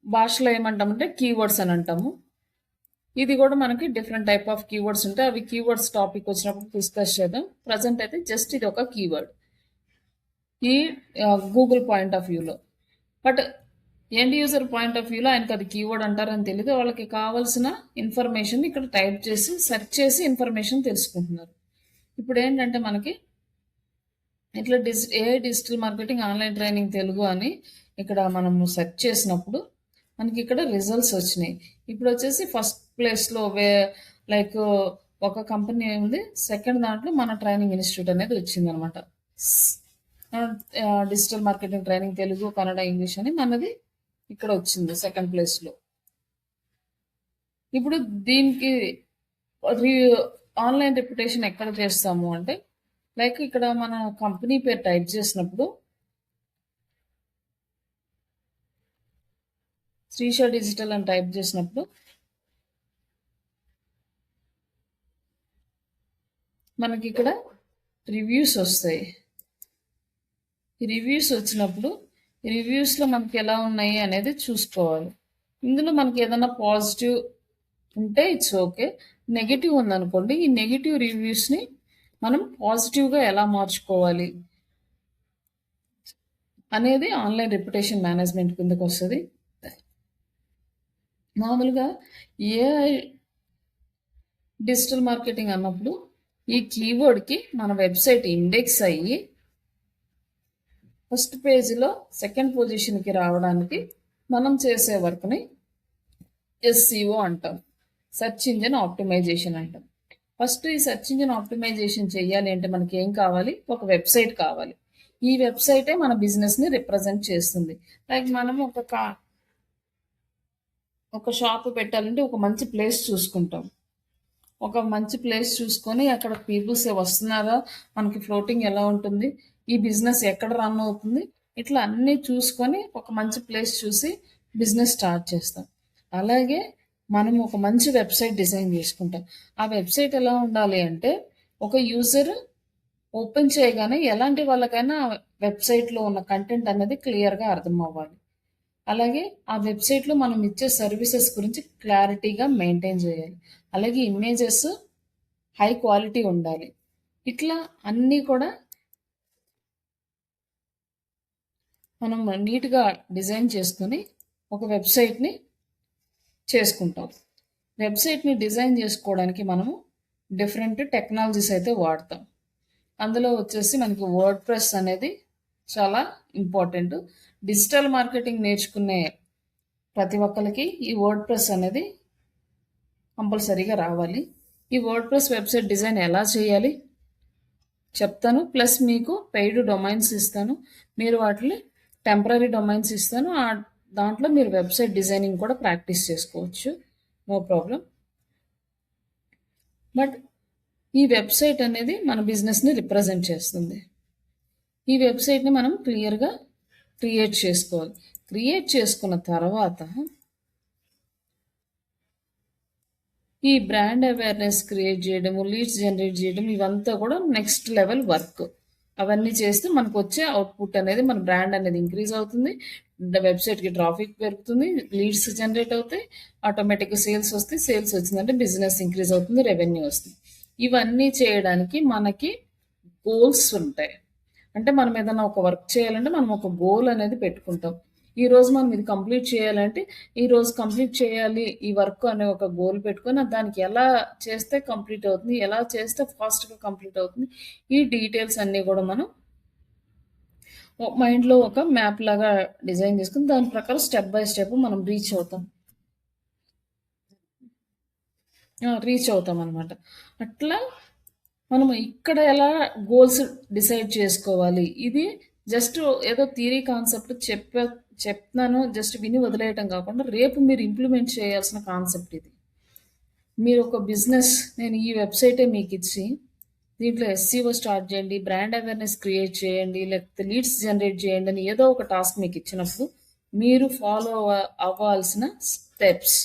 భాషలో ఏమంటామంటే కీవర్డ్స్ అని అంటాము. ఇది కూడా మనకి డిఫరెంట్ టైప్ ఆఫ్ కీవర్డ్స్ ఉంటాయి. అవి కీవర్డ్స్ టాపిక్ వచ్చినప్పుడు డిస్కస్ చేద్దాం. ప్రజెంట్ అయితే జస్ట్ ఇది ఒక కీవర్డ్ ఈ గూగుల్ పాయింట్ ఆఫ్ వ్యూలో. But end user point of వ్యూలో ఆయనకు అది కీవర్డ్ అంటారని తెలియదు. వాళ్ళకి కావాల్సిన ఇన్ఫర్మేషన్ ఇక్కడ టైప్ చేసి సెర్చ్ చేసి ఇన్ఫర్మేషన్ తెలుసుకుంటున్నారు. ఇప్పుడు ఏంటంటే మనకి ఇట్లా AI digital marketing online training Telugu అని ఇక్కడ మనము సెర్చ్ చేసినప్పుడు మనకి ఇక్కడ రిజల్ట్స్ వచ్చినాయి. ఇప్పుడు వచ్చేసి ఫస్ట్ ప్లేస్లో లైక్ ఒక కంపెనీ ఉంది. సెకండ్ దాంట్లో మన ట్రైనింగ్ ఇన్స్టిట్యూట్ అనేది వచ్చిందనమాట. Digital marketing training Telugu, Kannada, English అని మనది ఇక్కడ వచ్చింది సెకండ్ ప్లేస్లో. ఇప్పుడు దీనికి ఆన్లైన్ రిప్యుటేషన్ ఎక్కడ చేస్తాము అంటే లైక్ ఇక్కడ మన కంపెనీ పేరు టైప్ చేసినప్పుడు శ్రీష డిజిటల్ అని టైప్ చేసినప్పుడు మనకి ఇక్కడ రివ్యూస్ వస్తాయి. ఈ రివ్యూస్ వచ్చినప్పుడు ఈ రివ్యూస్లో మనకి ఎలా ఉన్నాయి అనేది చూసుకోవాలి. ఇందులో మనకి ఏదైనా పాజిటివ్ ఉంటే ఇట్స్ ఓకే. నెగిటివ్ ఉందనుకోండి, ఈ నెగిటివ్ రివ్యూస్ని మనం పాజిటివ్గా ఎలా మార్చుకోవాలి అనేది ఆన్లైన్ రెప్యుటేషన్ మేనేజ్మెంట్ కిందకు వస్తుంది. మామూలుగా ఏఐ డిజిటల్ మార్కెటింగ్ అన్నప్పుడు ఈ కీవర్డ్కి మన వెబ్సైట్ ఇండెక్స్ అయ్యి ఫస్ట్ పేజీలో సెకండ్ పొజిషన్కి రావడానికి మనం చేసే వర్క్ని ఎస్సీఓ అంటాం, సెర్చ్ ఇంజిన్ ఆప్టిమైజేషన్ అంటాం. ఫస్ట్ ఈ సెర్చ్ ఇంజిన్ ఆప్టిమైజేషన్ చేయాలి అంటే మనకి ఏం కావాలి? ఒక వెబ్సైట్ కావాలి. ఈ వెబ్సైటే మన బిజినెస్ని రిప్రజెంట్ చేస్తుంది. లైక్ మనం ఒక షాప్ పెట్టాలంటే ఒక మంచి ప్లేస్ చూసుకుంటాం. ఒక మంచి ప్లేస్ చూసుకొని అక్కడ పీపుల్స్ వస్తున్నారా, మనకి ఫ్లోటింగ్ ఎలా ఉంటుంది, ఈ బిజినెస్ ఎక్కడ రన్ అవుతుంది, ఇట్లా అన్నీ చూసుకొని ఒక మంచి ప్లేస్ చూసి బిజినెస్ స్టార్ట్ చేస్తాం. అలాగే మనం ఒక మంచి వెబ్సైట్ డిజైన్ చేసుకుంటాం. ఆ వెబ్సైట్ ఎలా ఉండాలి అంటే ఒక యూజర్ ఓపెన్ చేయగానే ఎలాంటి వాళ్ళకైనా వెబ్సైట్లో ఉన్న కంటెంట్ అనేది క్లియర్గా అర్థం అవ్వాలి. అలాగే ఆ వెబ్సైట్లో మనం ఇచ్చే సర్వీసెస్ గురించి క్లారిటీగా మెయింటైన్ చేయాలి. అలాగే ఇమేజెస్ హై క్వాలిటీ ఉండాలి. ఇట్లా అన్నీ కూడా మనం నీట్గా డిజైన్ చేసుకుని ఒక వెబ్సైట్ని చేసుకుంటాం. వెబ్సైట్ని డిజైన్ చేసుకోవడానికి మనము డిఫరెంట్ టెక్నాలజీస్ అయితే వాడతాం. అందులో వచ్చేసి మనకి వర్డ్ ప్రెస్ అనేది చాలా ఇంపార్టెంట్. డిజిటల్ మార్కెటింగ్ నేర్చుకునే ప్రతి ఒక్కరికి ఈ వర్డ్ ప్రెస్ అనేది కంపల్సరీగా రావాలి. ఈ వర్డ్ ప్రెస్ వెబ్సైట్ డిజైన్ ఎలా చేయాలి చెప్తాను. ప్లస్ మీకు పెయిడ్ డొమైన్స్ ఇస్తాను. మీరు వాటిని టెంపరీ డొమైన్స్ ఇస్తాను. దాంట్లో మీరు వెబ్సైట్ డిజైనింగ్ కూడా ప్రాక్టీస్ చేసుకోవచ్చు, నో ప్రాబ్లం. బట్ ఈ వెబ్సైట్ అనేది మన బిజినెస్ని రిప్రజెంట్ చేస్తుంది. ఈ వెబ్సైట్ని మనం క్లియర్గా క్రియేట్ చేసుకోవాలి. క్రియేట్ చేసుకున్న తర్వాత ఈ బ్రాండ్ అవేర్నెస్ క్రియేట్ చేయడము, లీడ్స్ జనరేట్ చేయడం, ఇవంతా కూడా నెక్స్ట్ లెవెల్ వర్క్. అవన్నీ చేస్తే మనకు వచ్చే అవుట్పుట్ అనేది మన బ్రాండ్ అనేది ఇంక్రీజ్ అవుతుంది, వెబ్సైట్కి ట్రాఫిక్ పెరుగుతుంది, లీడ్స్ జనరేట్ అవుతాయి, ఆటోమేటిక్గా సేల్స్ వస్తాయి. సేల్స్ వచ్చిందంటే బిజినెస్ ఇంక్రీజ్ అవుతుంది, రెవెన్యూ వస్తుంది. ఇవన్నీ చేయడానికి మనకి గోల్స్ ఉంటాయి. అంటే మనం ఏదైనా ఒక వర్క్ చేయాలంటే మనం ఒక గోల్ అనేది పెట్టుకుంటాం. ఈరోజు మనం ఇది కంప్లీట్ చేయాలంటే, ఈరోజు కంప్లీట్ చేయాలి ఈ వర్క్ అనే ఒక గోల్ పెట్టుకొని దానికి ఎలా చేస్తే కంప్లీట్ అవుతుంది, ఎలా చేస్తే ఫాస్ట్‌గా కంప్లీట్ అవుతుంది, ఈ డీటెయిల్స్ అన్నీ కూడా మనం మైండ్‌లో ఒక మ్యాప్ లాగా డిజైన్ చేసుకొని దాని ప్రకారం స్టెప్ బై స్టెప్ మనం రీచ్ అవుతామనమాట. అట్లా మనము ఇక్కడ ఎలా గోల్స్ డిసైడ్ చేసుకోవాలి. ఇది జస్ట్ ఏదో థియరీ కాన్సెప్ట్ చెప్తున్నాను జస్ట్ విని వదిలేయటం కాకుండా రేపు మీరు ఇంప్లిమెంట్ చేయాల్సిన కాన్సెప్ట్ ఇది. మీరు ఒక బిజినెస్ నేను ఈ వెబ్సైటే మీకు ఇచ్చి దీంట్లో ఎస్సీఓ స్టార్ట్ చేయండి, బ్రాండ్ అవేర్నెస్ క్రియేట్ చేయండి, లేకపోతే లీడ్స్ జనరేట్ చేయండి అని ఏదో ఒక టాస్క్ మీకు ఇచ్చినప్పుడు మీరు ఫాలో అవ్వాల్సిన స్టెప్స్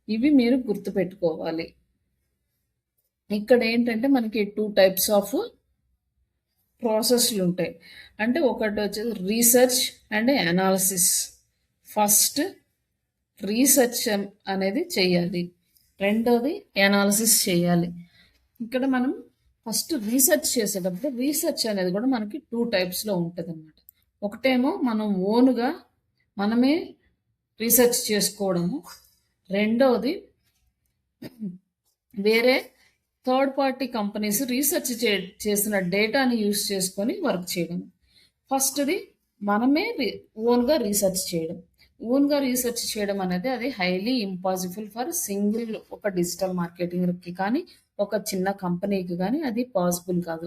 ఇవి మీరు గుర్తుపెట్టుకోవాలి. ఇక్కడ ఏంటంటే మనకి 2 టైప్స్ ఆఫ్ ప్రాసెస్లు ఉంటాయి. అంటే ఒకటి వచ్చేసి research and analysis. First research అనేది చేయాలి, రెండోది అనాలిసిస్ చేయాలి. ఇక్కడ మనం ఫస్ట్ రీసెర్చ్ చేసేటప్పుడు రీసెర్చ్ అనేది కూడా మనకి 2 టైప్స్లో ఉంటుంది అనమాట. ఒకటేమో మనం ఓన్గా మనమే రీసెర్చ్ చేసుకోవడము, రెండోది వేరే థర్డ్ పార్టీ కంపెనీస్ రీసెర్చ్ చేసిన డేటాని యూస్ చేసుకొని వర్క్ చేయడం. ఫస్ట్ది మనమే ఓన్గా రీసెర్చ్ చేయడం. ఓన్గా రీసెర్చ్ చేయడం అనేది అది హైలీ ఇంపాసిబుల్ ఫర్ సింగిల్ ఒక డిజిటల్ మార్కెటింగ్కి కానీ ఒక చిన్న కంపెనీకి కానీ అది పాసిబుల్ కాదు.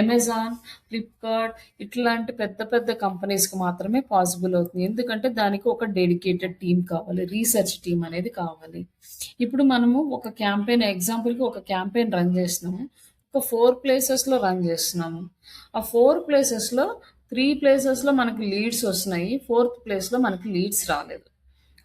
అమెజాన్, ఫ్లిప్కార్ట్ ఇట్లాంటి పెద్ద పెద్ద కంపెనీస్కి మాత్రమే పాసిబుల్ అవుతుంది. ఎందుకంటే దానికి ఒక డెడికేటెడ్ టీం కావాలి, రీసెర్చ్ టీం అనేది కావాలి. ఇప్పుడు మనము ఒక క్యాంపెయిన్ ఎగ్జాంపుల్కి ఒక క్యాంపెయిన్ రన్ చేస్తున్నాము, ఒక 4 ప్లేసెస్లో రన్ చేస్తున్నాము. ఆ 4 ప్లేసెస్లో 3 ప్లేసెస్లో మనకి లీడ్స్ వస్తున్నాయి, 4th ప్లేస్లో మనకి లీడ్స్ రాలేదు.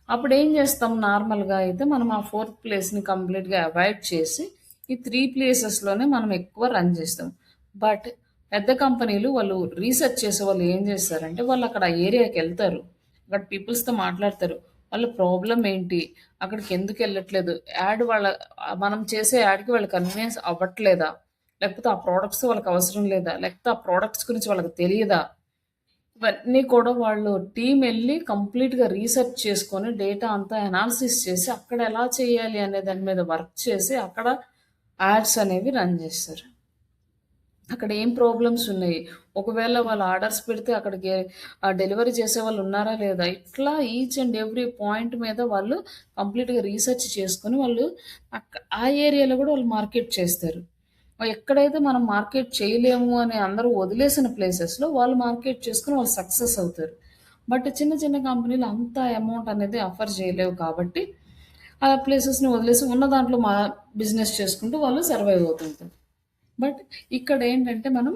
అప్పుడు ఏం చేస్తాం, నార్మల్గా అయితే మనం ఆ 4th ప్లేస్ని కంప్లీట్గా అవాయిడ్ చేసి ఈ 3 ప్లేసెస్లోనే మనం ఎక్కువ రన్ చేస్తాం. బట్ పెద్ద కంపెనీలు వాళ్ళు రీసెర్చ్ చేసే వాళ్ళు ఏం చేస్తారంటే వాళ్ళు అక్కడ ఆ ఏరియాకి వెళ్తారు, అక్కడ పీపుల్స్తో మాట్లాడతారు, వాళ్ళ ప్రాబ్లం ఏంటి, అక్కడికి ఎందుకు వెళ్ళట్లేదు, యాడ్ మనం చేసే యాడ్కి వాళ్ళు కన్వీనియన్స్ అవ్వట్లేదా, లేకపోతే ఆ ప్రోడక్ట్స్ వాళ్ళకి అవసరం లేదా, లేకపోతే ఆ ప్రోడక్ట్స్ గురించి వాళ్ళకి తెలియదా, ఇవన్నీ కూడా వాళ్ళు టీం వెళ్ళి కంప్లీట్గా రీసెర్చ్ చేసుకొని డేటా అంతా అనాలిసిస్ చేసి అక్కడ ఎలా చేయాలి అనే దాని మీద వర్క్ చేసి అక్కడ యాడ్స్ అనేవి రన్ చేస్తారు. అక్కడ ఏం ప్రాబ్లమ్స్ ఉన్నాయి, ఒకవేళ వాళ్ళు ఆర్డర్స్ పెడితే అక్కడికి డెలివరీ చేసే వాళ్ళు ఉన్నారా లేదా, ఇట్లా ఈచ్ అండ్ ఎవ్రీ పాయింట్ మీద వాళ్ళు కంప్లీట్గా రీసెర్చ్ చేసుకొని వాళ్ళు ఆ ఏరియాలో కూడా వాళ్ళు మార్కెట్ చేస్తారు. ఎక్కడైతే మనం మార్కెట్ చేయలేము అని అందరూ వదిలేసిన ప్లేసెస్లో వాళ్ళు మార్కెట్ చేసుకుని వాళ్ళు సక్సెస్ అవుతారు. బట్ చిన్న చిన్న కంపెనీలు అంత అమౌంట్ అనేది ఆఫర్ చేయలేవు కాబట్టి ఆ ప్లేసెస్ని వదిలేసి ఉన్న దాంట్లో బిజినెస్ చేసుకుంటూ వాళ్ళు సర్వైవ్ అవుతుంటారు. బట్ ఇక్కడ ఏంటంటే మనం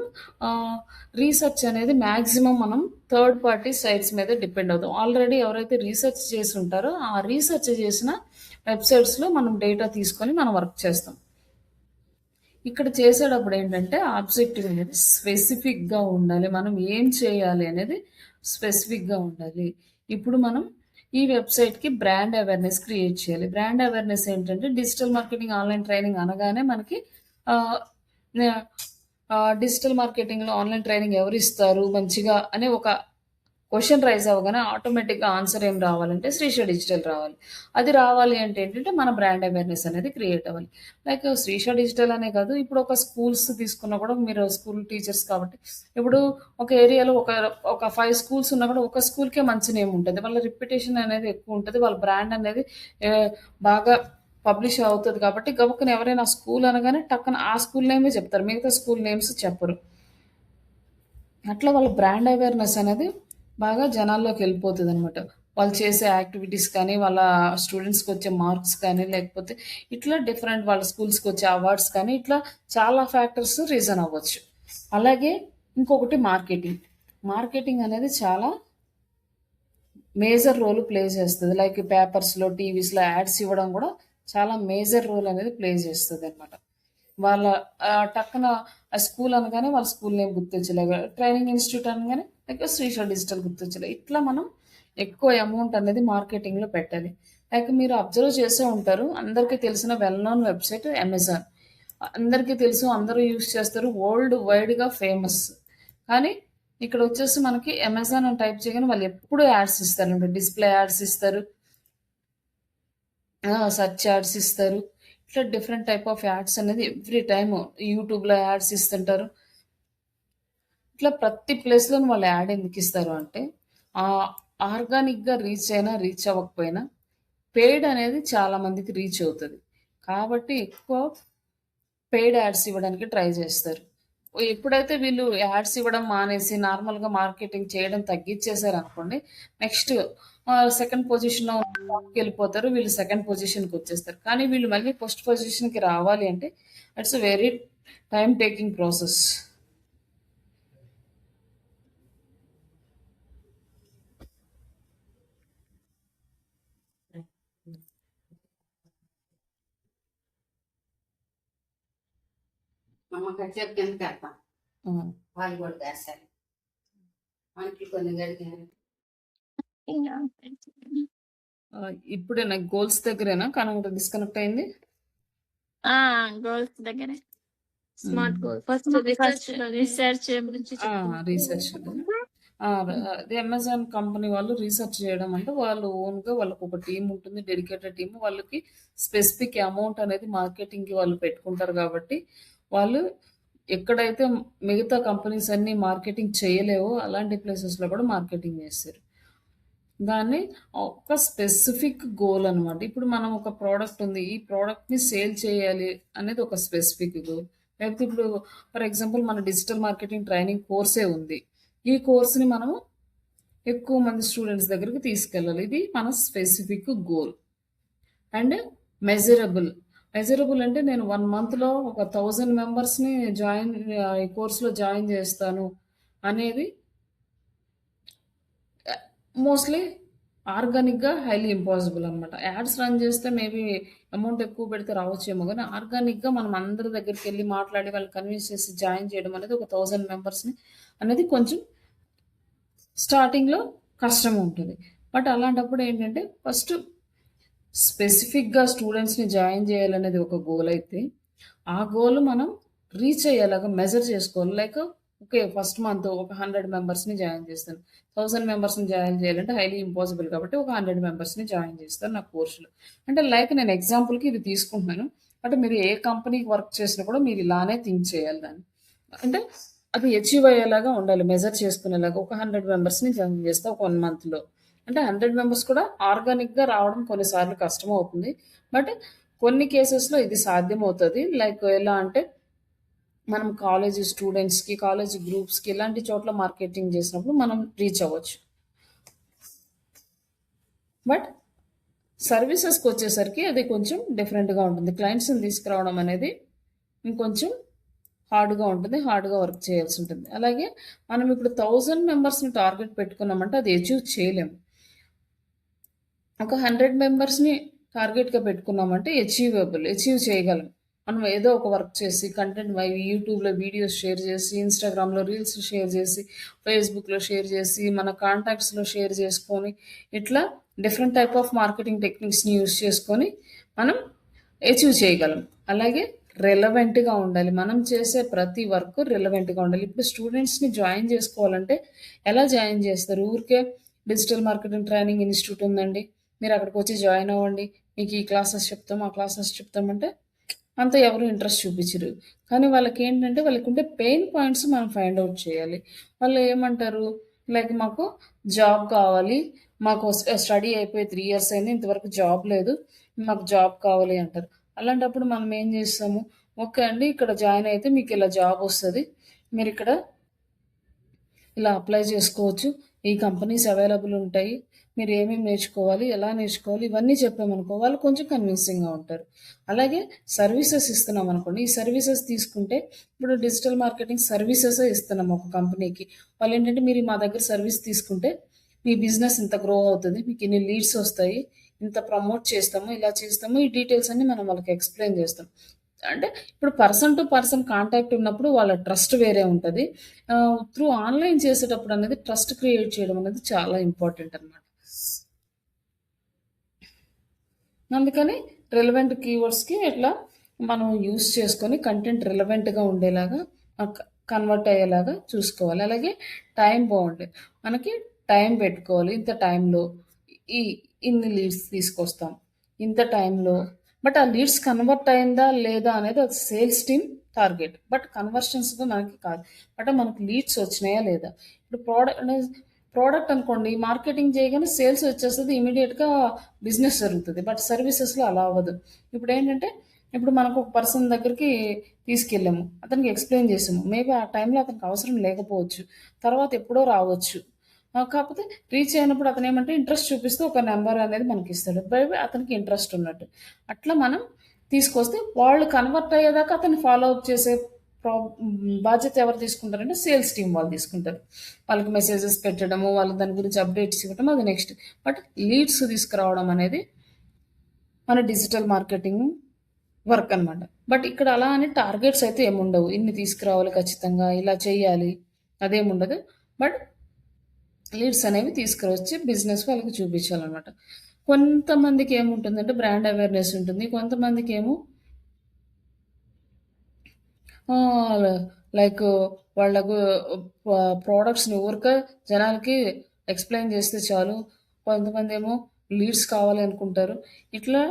రీసెర్చ్ అనేది మ్యాక్సిమం మనం థర్డ్ పార్టీ సైట్స్ మీద డిపెండ్ అవుతాం. ఆల్రెడీ ఎవరైతే రీసెర్చ్ చేసి ఉంటారో ఆ రీసెర్చ్ చేసిన వెబ్సైట్స్లో మనం డేటా తీసుకొని మనం వర్క్ చేస్తాం. ఇక్కడ చేసేటప్పుడు ఏంటంటే ఆబ్జెక్టివ్ అనేది స్పెసిఫిక్గా ఉండాలి, మనం ఏం చేయాలి అనేది స్పెసిఫిక్గా ఉండాలి. ఇప్పుడు మనం ఈ వెబ్సైట్కి బ్రాండ్ అవేర్నెస్ క్రియేట్ చేయాలి. బ్రాండ్ అవేర్నెస్ ఏంటంటే డిజిటల్ మార్కెటింగ్ ఆన్లైన్ ట్రైనింగ్ అనగానే మనకి డిజిటల్ మార్కెటింగ్లో ఆన్లైన్ ట్రైనింగ్ ఎవరు ఇస్తారు మంచిగా అనే ఒక క్వశ్చన్ రైజ్ అవ్వగానే ఆటోమేటిక్గా ఆన్సర్ ఏం రావాలంటే శ్రీష డిజిటల్ రావాలి. అది రావాలి అంటే ఏంటంటే మన బ్రాండ్ అవేర్నెస్ అనేది క్రియేట్ అవ్వాలి. లైక్ శ్రీష డిజిటల్ అనే కాదు, ఇప్పుడు ఒక స్కూల్స్ తీసుకున్నా కూడా మీరు స్కూల్ టీచర్స్ కాబట్టి ఇప్పుడు ఒక ఏరియాలో ఒక 5 స్కూల్స్ ఉన్నా కూడా ఒక స్కూల్కే మంచి నేమ్ ఉంటుంది, వాళ్ళ రిప్యుటేషన్ అనేది ఎక్కువ ఉంటుంది, వాళ్ళ బ్రాండ్ అనేది బాగా పబ్లిష్ అవుతుంది. కాబట్టి గబుక్కున ఎవరైనా స్కూల్ అనగానే టక్కన ఆ స్కూల్ నేమే చెప్తారు, మిగతా స్కూల్ నేమ్స్ చెప్పరు. అట్లా వాళ్ళ బ్రాండ్ అవేర్నెస్ అనేది బాగా జనాల్లోకి వెళ్ళిపోతుంది అనమాట. వాళ్ళు చేసే యాక్టివిటీస్ కానీ వాళ్ళ స్టూడెంట్స్కి వచ్చే మార్క్స్ కానీ లేకపోతే ఇట్లా డిఫరెంట్ వాళ్ళ స్కూల్స్కి వచ్చే అవార్డ్స్ కానీ ఇట్లా చాలా ఫ్యాక్టర్స్ రీజన్ అవ్వచ్చు. అలాగే ఇంకొకటి మార్కెటింగ్. మార్కెటింగ్ అనేది చాలా మేజర్ రోల్ ప్లే చేస్తుంది. లైక్ పేపర్స్లో టీవీస్లో యాడ్స్ ఇవ్వడం కూడా చాలా మేజర్ రోల్ అనేది ప్లే చేస్తుంది అనమాట. వాళ్ళ టక్కున స్కూల్ అనగానే వాళ్ళ స్కూల్ నేమ్ గుర్తొచ్చలేక, ట్రైనింగ్ ఇన్స్టిట్యూట్ అనగానే లైక్ శ్రీష డిజిటల్ గుర్తొచ్చలే. ఇట్లా మనం ఎక్కువ అమౌంట్ అనేది మార్కెటింగ్లో పెట్టాలి. లైక్ మీరు అబ్జర్వ్ చేసే ఉంటారు, అందరికీ తెలిసిన వెల్ నోన్ వెబ్సైట్ అమెజాన్. అందరికీ తెలుసు, అందరూ యూజ్ చేస్తారు, వరల్డ్ వైడ్‌గా ఫేమస్. కానీ ఇక్కడొచ్చేసి మనకి అమెజాన్ అని టైప్ చేయగానే వాళ్ళు ఎప్పుడూ యాడ్స్ ఇస్తారండి. డిస్‌ప్లే యాడ్స్ ఇస్తారు. సెర్చ్ యాడ్స్ ఇస్తారు. ఇట్లా డిఫరెంట్ టైప్ ఆఫ్ యాడ్స్ అనేది ఎవ్రీ టైము యూట్యూబ్‌లో యాడ్స్ ఇస్తుంటారు. ఇట్లా ప్రతి ప్లేస్‌లోను వాళ్ళు యాడ్ ఎందుకిస్తారు అంటే, ఆహ్, ఆర్గానిక్‌గా రీచ్ అయినా, రీచ్ అవ్వకపోయినా పెయిడ్ అనేది చాలా మందికి రీచ్ అవుతది. కాబట్టి ఎక్కువ పెయిడ్ యాడ్స్ ఇవ్వడానికి ట్రై చేస్తారు. ఎప్పుడైతే వీళ్ళు యాడ్స్ ఇవ్వడం మానేసి నార్మల్‌గా మార్కెటింగ్ చేయడం తగ్గిచ్చేసారనుకోండి, నెక్స్ట్ సెకండ్ పొజిషన్‌లో టాప్‌కెళ్ళిపోతారు. వీళ్ళు సెకండ్ పొజిషన్‌కొచ్చేస్తారు. కానీ వీళ్ళు మళ్ళీ ఫస్ట్ పొజిషన్‌కి రావాలి అంటే it's a very time taking process. అమ్మ కచ్చేపు కింద కడతాం హ్మ్. వాళ్ళు కూడా వేస్తారు మనకి కొన్ని గడిగారు ఇప్పుడేనా గోల్స్ దగ్గరేనా కనెక్ట్ డిస్కనెక్ట్ అయింది? గోల్స్ దగ్గరే స్మార్ట్ గోల్ ఫస్ట్ రీసెర్చ్ గురించి రీసెర్చ్. అది అమెజాన్ కంపెనీ వాళ్ళు రీసెర్చ్ చేయడం అంటే వాళ్ళు ఓన్‌గా వాళ్ళకొక టీమ్ ఉంటుంది. Dedicated team. వాళ్ళకి స్పెసిఫిక్ అమౌంట్ అనేది మార్కెటింగ్‌కి వాళ్ళు పెట్టుకుంటారు కాబట్టి, వాళ్ళు ఎక్కడైతే మిగతా కంపెనీస్ అన్నీ మార్కెటింగ్ చేయలేవో అలాంటి ప్లేసెస్‌లో కూడా మార్కెటింగ్ చేస్తారు. దాన్ని ఒక స్పెసిఫిక్ గోల్ అనమాట. ఇప్పుడు మనం ఒక ప్రోడక్ట్ ఉంది. ఈ ప్రోడక్ట్‌ని సేల్ చేయాలి అనేది ఒక స్పెసిఫిక్ గోల్. లేకపోతే ఇప్పుడు ఫర్ ఎగ్జాంపుల్ మన డిజిటల్ మార్కెటింగ్ ట్రైనింగ్ కోర్సే ఉంది. ఈ కోర్స్‌ని మనము ఎక్కువ మంది స్టూడెంట్స్ దగ్గరికి తీసుకెళ్ళాలి. ఇది మన specific goal. And measurable. Measurable అంటే నేను 1 మంత్‌లో ఒక 1000 మెంబర్స్‌ని ఈ కోర్స్‌లో జాయిన్ చేస్తాను అనేది మోస్ట్‌లీ ఆర్గానిక్‌గా హైలీ ఇంపాసిబుల్ అనమాట. యాడ్స్ రన్ చేస్తే మేబీ అమౌంట్ ఎక్కువ పెడితే రావచ్చేమో గానీ, ఆర్గానిక్‌గా మనం అందరి దగ్గరికెళ్లి మాట్లాడి వాళ్ళని కన్విన్స్ చేసి జాయిన్ చేయడం అనేది ఒక 1000 మెంబర్స్‌ని అనేది కొంచెం స్టార్టింగ్‌లో కష్టం ఉంటది. బట్ అలాంటప్పుడు ఏంటంటే ఫస్ట్ స్పెసిఫిక్‌గా స్టూడెంట్స్‌ని జాయిన్ చేయాలనేది ఒక గోల్ అయితే, ఆ గోల్ మనం రీచ్ అయ్యేలాగా మెజర్ చేసుకోవాలి. Like okay. ఫస్ట్ మంత్ ఒక 100 మెంబర్స్‌ని జాయిన్ చేస్తాను. 1000 మెంబర్స్‌ని జాయిన్ చేయాలంటే హైలీ ఇంపాసిబుల్ కాబట్టి ఒక 100 మెంబర్స్‌ని జాయిన్ చేస్తాను నా కోర్స్‌లో. అంటే లైక్ నేను ఎగ్జాంపుల్‌కి ఇది తీసుకుంటున్నాను. అంటే మీరు ఏ కంపెనీకి వర్క్ చేసినా కూడా మీరు ఇలానే థింక్ చేయాలి దాన్ని. అంటే అది అచీవ్ అయ్యేలాగా ఉండాలి. మెజర్ చేసుకునేలాగా. ఒక 100 మెంబర్స్‌ని జాయిన్ చేస్తా ఒక 1 మంత్‌లో. అంటే 100 మెంబర్స్ కూడా ఆర్గానిక్‌గా రావడం కొన్నిసార్లు కష్టమవుతుంది. బట్ కొన్ని కేసెస్‌లో ఇది సాధ్యమవుతది. లైక్ ఎలా అంటే మనం కాలేజీ స్టూడెంట్స్‌కి, కాలేజీ గ్రూప్స్‌కి ఇలాంటి చోట్ల మార్కెటింగ్ చేసినప్పుడు మనం రీచ్ అవ్వచ్చు. బట్ సర్వీసెస్‌కొచ్చేసరికి అది కొంచెం డిఫరెంట్‌గా ఉంటుంది. క్లయింట్స్‌ని తీసుకురావడం అనేది ఇంకొంచెం హార్డ్‌గా ఉంటుంది. హార్డ్‌గా వర్క్ చేయాల్సుంటుంది. అలాగే మనం ఇప్పుడు 1000 మెంబర్స్‌ని టార్గెట్ పెట్టుకున్నామంటే అది అచీవ్ చేయలేము. ఒక 100 మెంబర్స్‌ని టార్గెట్‌గా పెట్టుకున్నామంటే అచీవ్ చేయగలం. మనం ఏదో ఒక వర్క్ చేసి కంటెంట్ యూట్యూబ్‌లో వీడియోస్ షేర్ చేసి, ఇన్‌స్టాగ్రామ్‌లో రీల్స్ షేర్ చేసి, ఫేస్‌బుక్‌లో షేర్ చేసి, మన కాంటాక్ట్స్‌లో షేర్ చేసుకొని, ఇట్లా డిఫరెంట్ టైప్ ఆఫ్ మార్కెటింగ్ టెక్నిక్స్‌ని యూజ్ చేసుకొని మనం అచీవ్ చేయగలం. అలాగే రెలవెంట్‌గా ఉండాలి. మనం చేసే ప్రతి వర్క్ రెలవెంట్‌గా ఉండాలి. ఇప్పుడు స్టూడెంట్స్‌ని జాయిన్ చేసుకోవాలంటే ఎలా జాయిన్ చేస్తారు? ఊరికే డిజిటల్ మార్కెటింగ్ ట్రైనింగ్ ఇన్‌స్టిట్యూట్ ఉందండి. మీరు అక్కడికొచ్చి జాయిన్ అవ్వండి. మీకు ఈ క్లాసెస్ చెప్తాం, ఆ క్లాసెస్ చెప్తామంటే అంత ఎవరు ఇంట్రెస్ట్ చూపించరు. కానీ వాళ్ళకేంటంటే వాళ్ళకుండే పెయిన్ పాయింట్స్ మనం ఫైండ్ ఔట్ చేయాలి. వాళ్ళు ఏమంటారు? లైక్ మాకు జాబ్ కావాలి. మాకు స్టడీ అయిపోయి 3 ఇయర్స్ అయింది. ఇంతవరకు జాబ్ లేదు. మాకు జాబ్ కావాలి అంటారు. అలాంటప్పుడు మనం ఏం చేస్తాము? ఓకే అండి. ఇక్కడ జాయిన్ అయితే మీకు ఇలా జాబ్ వస్తది. మీరిక్కడ ఇలా అప్లై చేసుకోవచ్చు. ఈ కంపెనీస్ అవైలబుల్ ఉంటాయి. మీరు ఏమేమి నేర్చుకోవాలి, ఎలా నేర్చుకోవాలి ఇవన్నీ చెప్పామనుకో వాళ్ళు కొంచెం కన్విన్సింగ్‌గా ఉంటారు. అలాగే సర్వీసెస్ ఇస్తున్నామనుకోండి. ఈ సర్వీసెస్ తీసుకుంటే ఇప్పుడు డిజిటల్ మార్కెటింగ్ సర్వీసెసే ఇస్తున్నాం ఒక కంపెనీకి. వాళ్ళేంటంటే మీరు మా దగ్గర సర్వీస్ తీసుకుంటే మీ బిజినెస్ ఇంత గ్రో అవుతది. మీకు ఇన్ని లీడ్స్ వస్తాయి. ఇంత ప్రమోట్ చేస్తాము, ఇలా చేస్తాము. ఈ డీటెయిల్స్ అన్నీ మనం వాళ్ళకి ఎక్స్‌ప్లెయిన్ చేస్తాం. అంటే ఇప్పుడు పర్సన్ టు పర్సన్ కాంటాక్ట్ ఉన్నప్పుడు వాళ్ళ ట్రస్ట్ వేరే ఉంటది. త్రూ ఆన్‌లైన్ చేసేటప్పుడు అనేది ట్రస్ట్ క్రియేట్ చేయడం అనేది చాలా ఇంపార్టెంట్ అనమాట. అందుకని రెలెవెంట్ కీవర్డ్స్‌కి ఇట్లా మనం యూస్ చేసుకొని కంటెంట్ రిలవెంట్గా ఉండేలాగా కన్వర్ట్ అయ్యేలాగా చూసుకోవాలి. అలాగే టైం బాగుండే మనకి టైం పెట్టుకోవాలి. ఇంత టైంలో ఈ ఇన్ని లీడ్స్ తీసుకొస్తాం ఇంత టైంలో. బట్ ఆ లీడ్స్ కన్వర్ట్ అయిందా లేదా అనేది అది సేల్స్ టీమ్ టార్గెట్. బట్ కన్వర్షన్స్గా మనకి కాదు. బట్ మనకి లీడ్స్ వచ్చినాయా లేదా. ఇప్పుడు ప్రోడక్ట్ అనుకోండి, మార్కెటింగ్ చేయగానే సేల్స్ వచ్చేస్తుంది, ఇమీడియట్గా బిజినెస్ జరుగుతుంది. బట్ సర్వీసెస్లో అలా అవ్వదు. ఇప్పుడు ఏంటంటే ఇప్పుడు మనకు ఒక పర్సన్ దగ్గరికి తీసుకెళ్ళాము, అతనికి ఎక్స్ప్లెయిన్ చేసాము, మేబీ ఆ టైంలో అతనికి అవసరం లేకపోవచ్చు, తర్వాత ఎప్పుడో రావచ్చు. కాకపోతే రీచ్ అయినప్పుడు అతను ఏమంటే ఇంట్రెస్ట్ చూపిస్తూ ఒక నెంబర్ అనేది మనకి ఇస్తాడు, బేబీ అతనికి ఇంట్రెస్ట్ ఉన్నట్టు. అట్లా మనం తీసుకొస్తే వాళ్ళు కన్వర్ట్ అయ్యేదాకా అతన్ని ఫాలో అప్ చేసే బాధ్యత ఎవరు తీసుకుంటారంటే సేల్స్ టీం వాళ్ళు తీసుకుంటారు. వాళ్ళకి మెసేజెస్ పెట్టడము, వాళ్ళ దాని గురించి అప్డేట్స్ ఇవ్వడం అది నెక్స్ట్. బట్ లీడ్స్ తీసుకురావడం అనేది మన డిజిటల్ మార్కెటింగ్ వర్క్ అనమాట. బట్ ఇక్కడ అలా అని టార్గెట్స్ అయితే ఏముండవు, ఇన్ని తీసుకురావాలి ఖచ్చితంగా ఇలా చేయాలి అదేముండదు. బట్ లీడ్స్ అనేవి తీసుకురొచ్చి బిజినెస్ వాళ్ళకి చూపించాలన్నమాట. కొంతమందికి ఏముంటుందంటే బ్రాండ్ అవేర్నెస్ ఉంటుంది, కొంతమందికి ఏమో లైక్ వాళ్ళకు ప్రోడక్ట్స్ని ఊరికే జనాలకి ఎక్స్ప్లెయిన్ చేస్తే చాలు. కొంతమంది ఏమో లీడ్స్ కావాలి అనుకుంటారు. ఇట్లా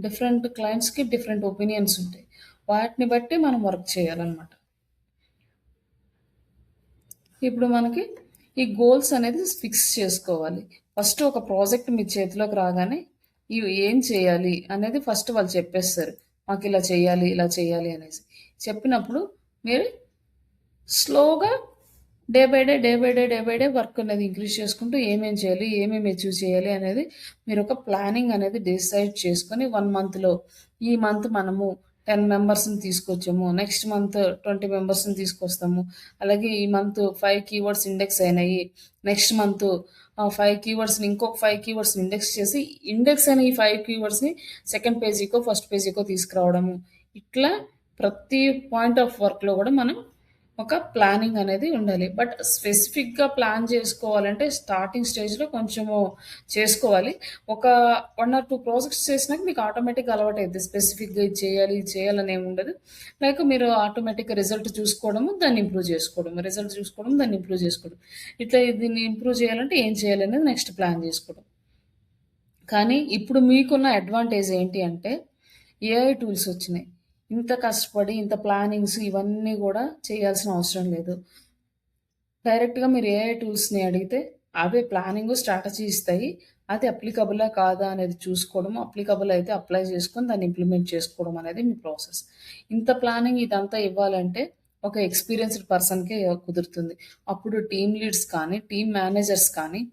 డిఫరెంట్ క్లయింట్స్కి డిఫరెంట్ ఒపీనియన్స్ ఉంటాయి. వాటిని బట్టి మనం వర్క్ చేయాలన్నమాట. ఇప్పుడు మనకి ఈ గోల్స్ అనేది ఫిక్స్ చేసుకోవాలి. ఫస్ట్ ఒక ప్రాజెక్ట్ మీ చేతిలోకి రాగానే ఇవి ఏం చేయాలి అనేది ఫస్ట్ వాళ్ళు చెప్పేస్తారు, మాకు ఇలా చేయాలి ఇలా చేయాలి అనేసి. చెప్పినప్పుడు మీరు స్లోగా డే బై డే వర్క్ అనేది ఇంక్రీజ్ చేసుకుంటూ ఏమేం చేయాలి, ఏమేమి అచీవ్ చేయాలి అనేది మీరు ఒక ప్లానింగ్ అనేది డిసైడ్ చేసుకొని 1 మంత్లో ఈ మంత్ మనము 10 మెంబర్స్ని తీసుకొచ్చాము, నెక్స్ట్ మంత్ 20 మెంబర్స్ని తీసుకొస్తాము, అలాగే ఈ మంత్ 5 కీవర్డ్స్ ఇండెక్స్ అయినాయి, నెక్స్ట్ మంత్ 5 కీవర్డ్స్ని ఇంకొక 5 కీవర్డ్స్ని ఇండెక్స్ చేసి ఇండెక్స్ అయిన ఈ 5 కీవర్డ్స్ని సెకండ్ పేజీకో ఫస్ట్ పేజీకో తీసుకురావడము. ఇట్లా ప్రతి పాయింట్ ఆఫ్ వర్క్లో కూడా మనం ఒక ప్లానింగ్ అనేది ఉండాలి. బట్ స్పెసిఫిక్గా ప్లాన్ చేసుకోవాలంటే స్టార్టింగ్ స్టేజ్లో కొంచెము చేసుకోవాలి. ఒక 1 or 2 ప్రాజెక్ట్స్ చేసినాక మీకు ఆటోమేటిక్గా అలవాటు అవుతుంది. స్పెసిఫిక్గా ఇది చేయాలి ఇది చేయాలని ఏమి ఉండదు. లైక్ మీరు ఆటోమేటిక్గా రిజల్ట్ చూసుకోవడము, దాన్ని ఇంప్రూవ్ చేసుకోవడం, రిజల్ట్ చూసుకోవడం, దాన్ని ఇంప్రూవ్ చేసుకోవడం. ఇట్లా దీన్ని ఇంప్రూవ్ చేయాలంటే ఏం చేయాలి అనేది నెక్స్ట్ ప్లాన్ చేసుకోవడం. కానీ ఇప్పుడు మీకున్న అడ్వాంటేజ్ ఏంటి అంటే ఏఐ టూల్స్ వచ్చినాయి. ఇంత కష్టపడి ఇంత ప్లానింగ్స్ ఇవన్నీ కూడా చేయాల్సిన అవసరం లేదు. డైరెక్ట్గా మీరు ఏఐ టూల్స్ని అడిగితే అవే ప్లానింగ్ స్ట్రాటజీ ఇస్తాయి. అది అప్లికబులా కాదా అనేది చూసుకోవడం, అప్లికబుల్ అయితే అప్లై చేసుకొని దాన్ని ఇంప్లిమెంట్ చేసుకోవడం అనేది మీ ప్రాసెస్. ఇంత ప్లానింగ్ ఇదంతా ఇవ్వాలంటే ఒక ఎక్స్పీరియన్స్డ్ పర్సన్కే కుదురుతుంది. అప్పుడు టీమ్ లీడ్స్ కానీ టీమ్ మేనేజర్స్ కానీ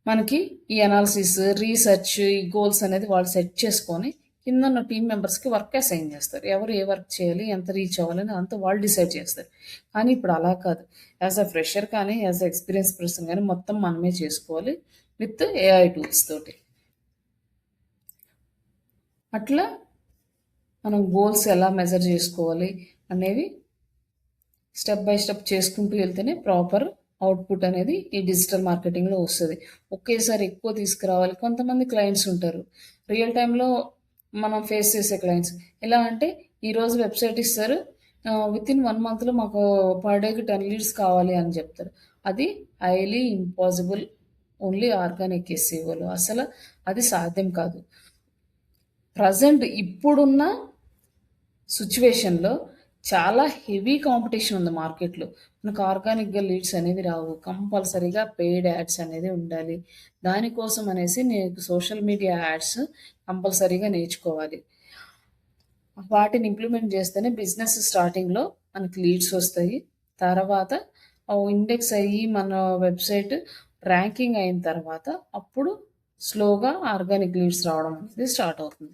మనకి ఈ అనాలిసిస్, రీసెర్చ్, ఈ గోల్స్ అనేది వాళ్ళు సెట్ చేసుకొని కింద ఉన్న టీమ్ మెంబర్స్కి వర్క్ అసైన్ చేస్తారు. ఎవరు ఏ వర్క్ చేయాలి, ఎంత రీచ్ అవ్వాలని అంతా వాళ్ళు డిసైడ్ చేస్తారు. కానీ ఇప్పుడు అలా కాదు. యాజ్ అ ఫ్రెషర్ కానీ యాజ్ అ ఎక్స్పీరియన్స్ పర్సన్ కానీ మొత్తం మనమే చేసుకోవాలి విత్ ఏఐ టూల్స్ తోటి. అట్లా మనం గోల్స్ ఎలా మెజర్ చేసుకోవాలి అనేవి స్టెప్ బై స్టెప్ చేసుకుంటూ వెళ్తేనే ప్రాపర్ అవుట్పుట్ అనేది ఈ డిజిటల్ మార్కెటింగ్లో వస్తుంది. ఒకేసారి ఎక్కువ తీసుకురావాలి. కొంతమంది క్లయింట్స్ ఉంటారు, రియల్ టైంలో మనం ఫేస్ చేసే క్లయింట్స్ ఎలా అంటే ఈరోజు వెబ్సైట్ ఇస్తారు, వితిన్ 1 మంత్లో మాకు పర్ డేకి 10 లీడ్స్ కావాలి అని చెప్తారు. అది హైలీ ఇంపాసిబుల్. ఓన్లీ ఆర్గానిక్ ఎస్ఈఓలో అసలు అది సాధ్యం కాదు. ప్రజెంట్ ఇప్పుడున్న సిచ్యువేషన్లో చాలా హెవీ కాంపిటీషన్ ఉంది మార్కెట్లో. మనకు ఆర్గానిక్గా లీడ్స్ అనేవి రావు. కంపల్సరీగా పెయిడ్ యాడ్స్ అనేది ఉండాలి. దానికోసం అనేసి నేను సోషల్ మీడియా యాడ్స్ కంపల్సరీగా నేర్చుకోవాలి. వాటిని ఇంప్లిమెంట్ చేస్తేనే బిజినెస్ స్టార్టింగ్లో మనకి లీడ్స్ వస్తాయి. తర్వాత ఇండెక్స్ అయ్యి మన వెబ్సైట్ ర్యాంకింగ్ అయిన తర్వాత అప్పుడు స్లోగా ఆర్గానిక్ లీడ్స్ రావడం అనేది స్టార్ట్ అవుతుంది.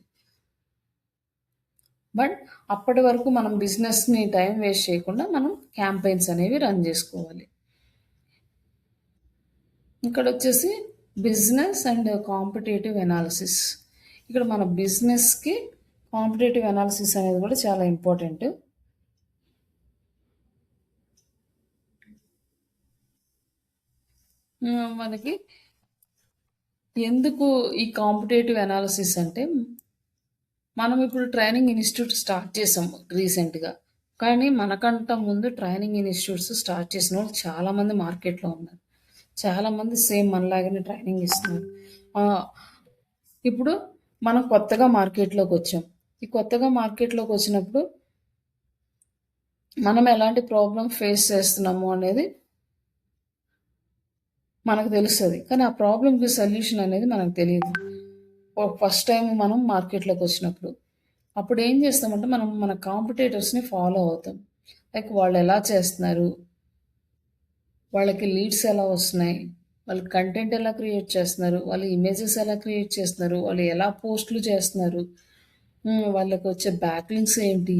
బట్ అప్పటి వరకు మనం బిజినెస్ని టైం వేస్ట్ చేయకుండా మనం క్యాంపెయిన్స్ అనేవి రన్ చేసుకోవాలి. ఇక్కడ వచ్చేసి బిజినెస్ అండ్ కాంపిటేటివ్ అనాలిసిస్. ఇక్కడ మన బిజినెస్కి కాంపిటేటివ్ అనాలిసిస్ అనేది కూడా చాలా ఇంపార్టెంట్. మనకి ఎందుకు ఈ కాంపిటేటివ్ అనాలిసిస్ అంటే మనం ఇప్పుడు ట్రైనింగ్ ఇన్స్టిట్యూట్ స్టార్ట్ చేసాం రీసెంట్గా. కానీ మనకంట ముందు ట్రైనింగ్ ఇన్స్టిట్యూట్స్ స్టార్ట్ చేసిన వాళ్ళు చాలామంది మార్కెట్లో ఉన్నారు. చాలామంది సేమ్ మనలాగానే ట్రైనింగ్ ఇస్తున్నారు. ఆ, ఇప్పుడు మనం కొత్తగా మార్కెట్లోకి వచ్చాం. ఈ కొత్తగా మార్కెట్లోకి వచ్చినప్పుడు మనం ఎలాంటి ప్రాబ్లం ఫేస్ చేస్తున్నాము అనేది మనకు తెలుస్తుంది. కానీ ఆ ప్రాబ్లంకి సొల్యూషన్ అనేది మనకు తెలియదు ఫస్ట్ టైం మనం మార్కెట్లోకి వచ్చినప్పుడు. అప్పుడు ఏం చేస్తామంటే మనం మన కాంపిటేటర్స్ని ఫాలో అవుతాం. లైక్ వాళ్ళు ఎలా చేస్తున్నారు, వాళ్ళకి లీడ్స్ ఎలా వస్తున్నాయి, వాళ్ళు కంటెంట్ ఎలా క్రియేట్ చేస్తున్నారు, వాళ్ళు ఇమేజెస్ ఎలా క్రియేట్ చేస్తున్నారు, వాళ్ళు ఎలా పోస్టులు చేస్తున్నారు, వాళ్ళకి వచ్చే బ్యాక్లింక్స్ ఏంటి,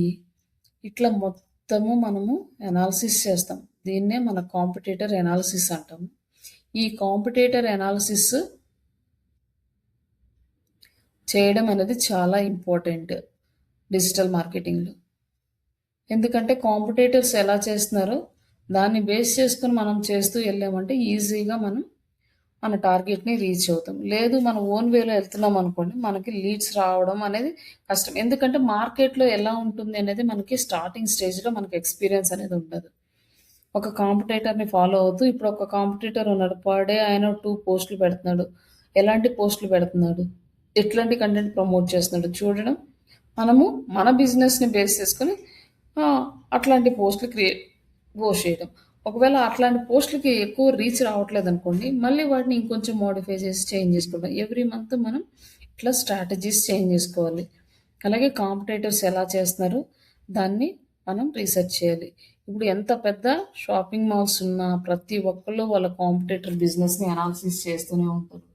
ఇట్లా మొత్తము మనము అనాలిసిస్ చేస్తాం. దీన్నే మన కాంపిటేటర్ అనాలిసిస్ అంటాము. ఈ కాంపిటేటర్ అనాలిసిస్ చేయడం అనేది చాలా ఇంపార్టెంట్ డిజిటల్ మార్కెటింగ్లో. ఎందుకంటే కాంపిటేటర్స్ ఎలా చేస్తున్నారో దాన్ని బేస్ చేసుకుని మనం చేస్తూ వెళ్ళామంటే ఈజీగా మనం మన టార్గెట్ని రీచ్ అవుతాం. లేదు మన ఓన్ వేలో వెళ్తున్నాం అనుకోండి, మనకి లీడ్స్ రావడం అనేది కష్టం. ఎందుకంటే మార్కెట్లో ఎలా ఉంటుంది అనేది మనకి స్టార్టింగ్ స్టేజ్లో మనకి ఎక్స్పీరియన్స్ అనేది ఉండదు. ఒక కాంపిటేటర్ని ఫాలో అవుతూ, ఇప్పుడు ఒక కాంపిటేటర్ ఉన్నాడు, పర్ డే ఆయన 2 పోస్టులు పెడుతున్నాడు. ఎలాంటి పోస్టులు పెడుతున్నాడు, ఎట్లాంటి కంటెంట్ ప్రమోట్ చేస్తున్నాడు చూడడం, మనము మన బిజినెస్ని బేస్ చేసుకొని అట్లాంటి పోస్టులు పోస్ట్ చేయడం. ఒకవేళ అట్లాంటి పోస్టులకి ఎక్కువ రీచ్ రావట్లేదు అనుకోండి, మళ్ళీ వాటిని ఇంకొంచెం మోడిఫై చేసి చేంజ్ చేసుకుంటాం. ఎవ్రీ మంత్ మనం ఇట్లా స్ట్రాటజీస్ చేంజ్ చేసుకోవాలి. అలాగే కాంపిటేటర్స్ ఎలా చేస్తున్నారు దాన్ని మనం రీసెర్చ్ చేయాలి. ఇప్పుడు ఎంత పెద్ద షాపింగ్ మాల్స్ ఉన్నా ప్రతి ఒక్కళ్ళు వాళ్ళ కాంపిటేటర్ బిజినెస్ని అనాలిసిస్ చేస్తూనే ఉంటారు.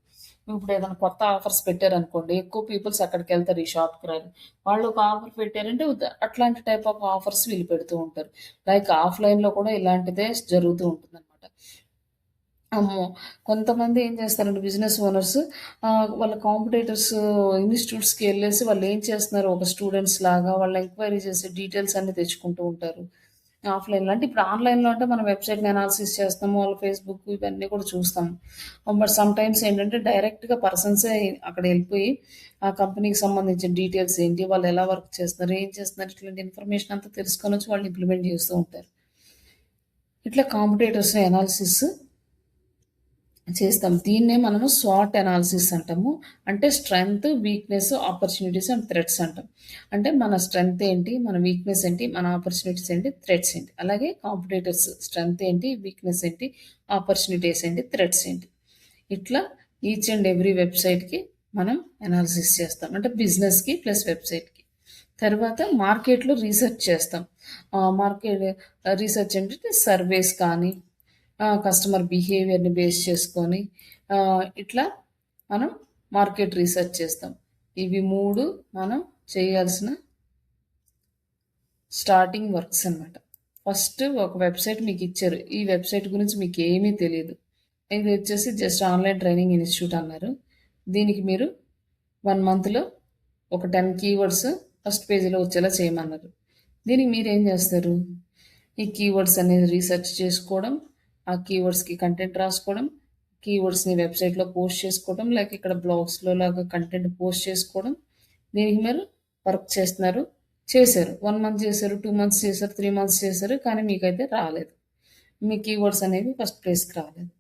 ఇప్పుడు ఏదైనా కొత్త ఆఫర్స్ పెట్టారనుకోండి, ఎక్కువ పీపుల్స్ అక్కడికి వెళ్తారు ఈ షాప్కి రాని. వాళ్ళు ఒక ఆఫర్ పెట్టారంటే అట్లాంటి టైప్ ఆఫ్ ఆఫర్స్ వీళ్ళు పెడుతూ ఉంటారు. లైక్ ఆఫ్లైన్లో కూడా ఇలాంటిదే జరుగుతూ ఉంటుంది అనమాట. అమ్మో! కొంతమంది ఏం చేస్తారంటే బిజినెస్ ఓనర్స్ వాళ్ళ కాంపిటేటర్స్ ఇన్‌స్టిట్యూట్స్‌కి ఎళ్ళేసి వాళ్ళు ఏం చేస్తున్నారు ఒక స్టూడెంట్స్ లాగా వాళ్ళ ఎంక్వైరీ చేసి డీటెయిల్స్ అన్నీ తెచ్చుకుంటూ ఉంటారు. ఆఫ్‌లైన్‌లో అంటే ఇప్పుడు ఆన్‌లైన్‌లో అంటే మనం వెబ్‌సైట్‌ని అనాలిసిస్ చేస్తాము. వాళ్ళ ఫేస్‌బుక్ ఇవన్నీ కూడా చూస్తాము. బట్ సమ్‌టైమ్స్ ఏంటంటే డైరెక్ట్‌గా పర్సన్సే అక్కడ ఎళ్ళిపోయి ఆ కంపెనీకి సంబంధించిన డీటెయిల్స్ ఏంటి, వాళ్ళు ఎలా వర్క్ చేస్తున్నారు, ఏం చేస్తున్నారు ఇట్లాంటి ఇన్ఫర్మేషన్ అంతా తెలుసుకొనొచ్చి వాళ్ళు ఇంప్లిమెంట్ చేస్తూ ఉంటారు. ఇట్లా కాంపిటేటర్స్‌ని అనాలిసిస్ చేస్తాం. దీన్నే మనము స్వాట్ అనాలిసిస్ అంటాము. అంటే strength, weakness, opportunities and threats అంటాం. అంటే మన స్ట్రెంగ్త్ ఏంటి, మన వీక్‌నెస్ ఏంటి, మన ఆపర్చునిటీస్ ఏంటి, థ్రెట్స్ ఏంటి. అలాగే కాంపిటేటర్స్ స్ట్రెంగ్త్ ఏంటి, వీక్‌నెస్ ఏంటి, ఆపర్చునిటీస్ ఏంటి, థ్రెట్స్ ఏంటి. ఇట్లా ఈచ్ అండ్ ఎవ్రీ వెబ్‌సైట్‌కి మనం అనాలిసిస్ చేస్తాం. అంటే బిజినెస్‌కి ప్లస్ వెబ్‌సైట్‌కి. తర్వాత మార్కెట్‌లో రీసెర్చ్ చేస్తాం. మార్కెట్ రీసెర్చ్ అంటే సర్వేస్ కానీ కస్టమర్ బిహేవియర్‌ని బేస్ చేసుకొని ఇట్లా మనం మార్కెట్ రీసెర్చ్ చేస్తాం. ఇవి 3 మనం చేయాల్సిన స్టార్టింగ్ వర్క్స్ అనమాట. ఫస్ట్ ఒక వెబ్‌సైట్ మీకు ఇచ్చారు. ఈ వెబ్‌సైట్ గురించి మీకు ఏమీ తెలీదు. ఇది వచ్చేసి జస్ట్ ఆన్‌లైన్ ట్రైనింగ్ ఇన్‌స్టిట్యూట్ అన్నారు. దీనికి మీరు 1 మంత్‌లో ఒక 10 కీవర్డ్స్ ఫస్ట్ పేజీలో వచ్చేలా చేయమన్నారు. దీనికి మీరేం చేస్తారు? ఈ కీవర్డ్స్ అనేది రీసెర్చ్ చేసుకోవడం, ఆ కీవర్డ్స్‌కి కంటెంట్ రాసుకోవడం, కీవర్డ్స్‌ని వెబ్‌సైట్‌లో పోస్ట్ చేసుకోవడం, లేక ఇక్కడ బ్లాగ్స్‌లో లాగా కంటెంట్ పోస్ట్ చేసుకోవడం. దీనికి మీరు వర్క్ చేస్తున్నారు. చేశారు. 1 మంత్ చేశారు, 2 మంత్స్ చేశారు, 3 మంత్స్ చేశారు. కానీ మీకైతే రాలేదు. మీ కీవర్డ్స్ అనేవి ఫస్ట్ ప్లేస్‌కి రాలేదు.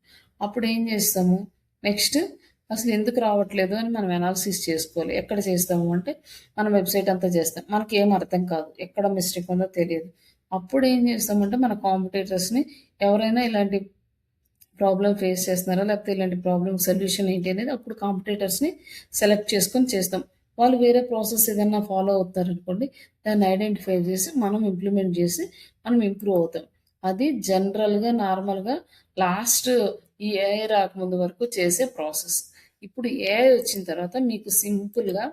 అప్పుడు ఏం చేస్తాము? నెక్స్ట్ అసలు ఎందుకు రావట్లేదు అని మనం అనాలిసిస్ చేసుకోవాలి. ఎక్కడ చేస్తాము అంటే మన వెబ్‌సైట్ అంతా చేస్తాం. మనకేం అర్థం కాదు. ఎక్కడ మిస్టేక్ ఉందో తెలియదు. అప్పుడు ఏం చేస్తామంటే మన కాంపిటేటర్స్‌ని ఎవరైనా ఇలాంటి ప్రాబ్లమ్ ఫేస్ చేస్తున్నారా? లేకపోతే ఇలాంటి ప్రాబ్లమ్ సొల్యూషన్ ఏంటి అనేది అప్పుడు కాంపిటేటర్స్‌ని సెలెక్ట్ చేసుకొని చేస్తాం. వాళ్ళు వేరే ప్రాసెస్ ఏదన్నా ఫాలో అవుతారనుకోండి, దాన్ని ఐడెంటిఫై చేసి మనం ఇంప్లిమెంట్ చేసి మనం ఇంప్రూవ్ అవుతాం. అది జనరల్‌గా, నార్మల్‌గా లాస్ట్ ఈ ఏఐ రాకముందు వరకు చేసే ప్రాసెస్. ఇప్పుడు ఏఐ వచ్చిన తర్వాత మీకు సింపుల్‌గా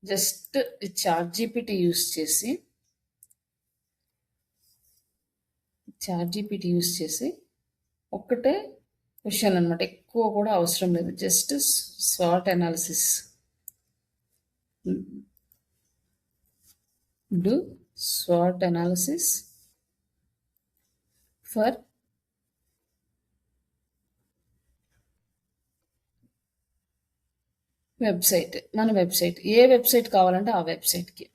జస్ట్ చాట్‌జీపీటీ యూజ్ చేసి ఒక్కటే క్వెషన్ అనమాట. ఎక్కువ కూడా అవసరం లేదు. Just swat analysis. Do swat analysis for website, మన వెబ్సైట్ ఏ వెబ్సైట్ కావాలంటే ఆ వెబ్సైట్కి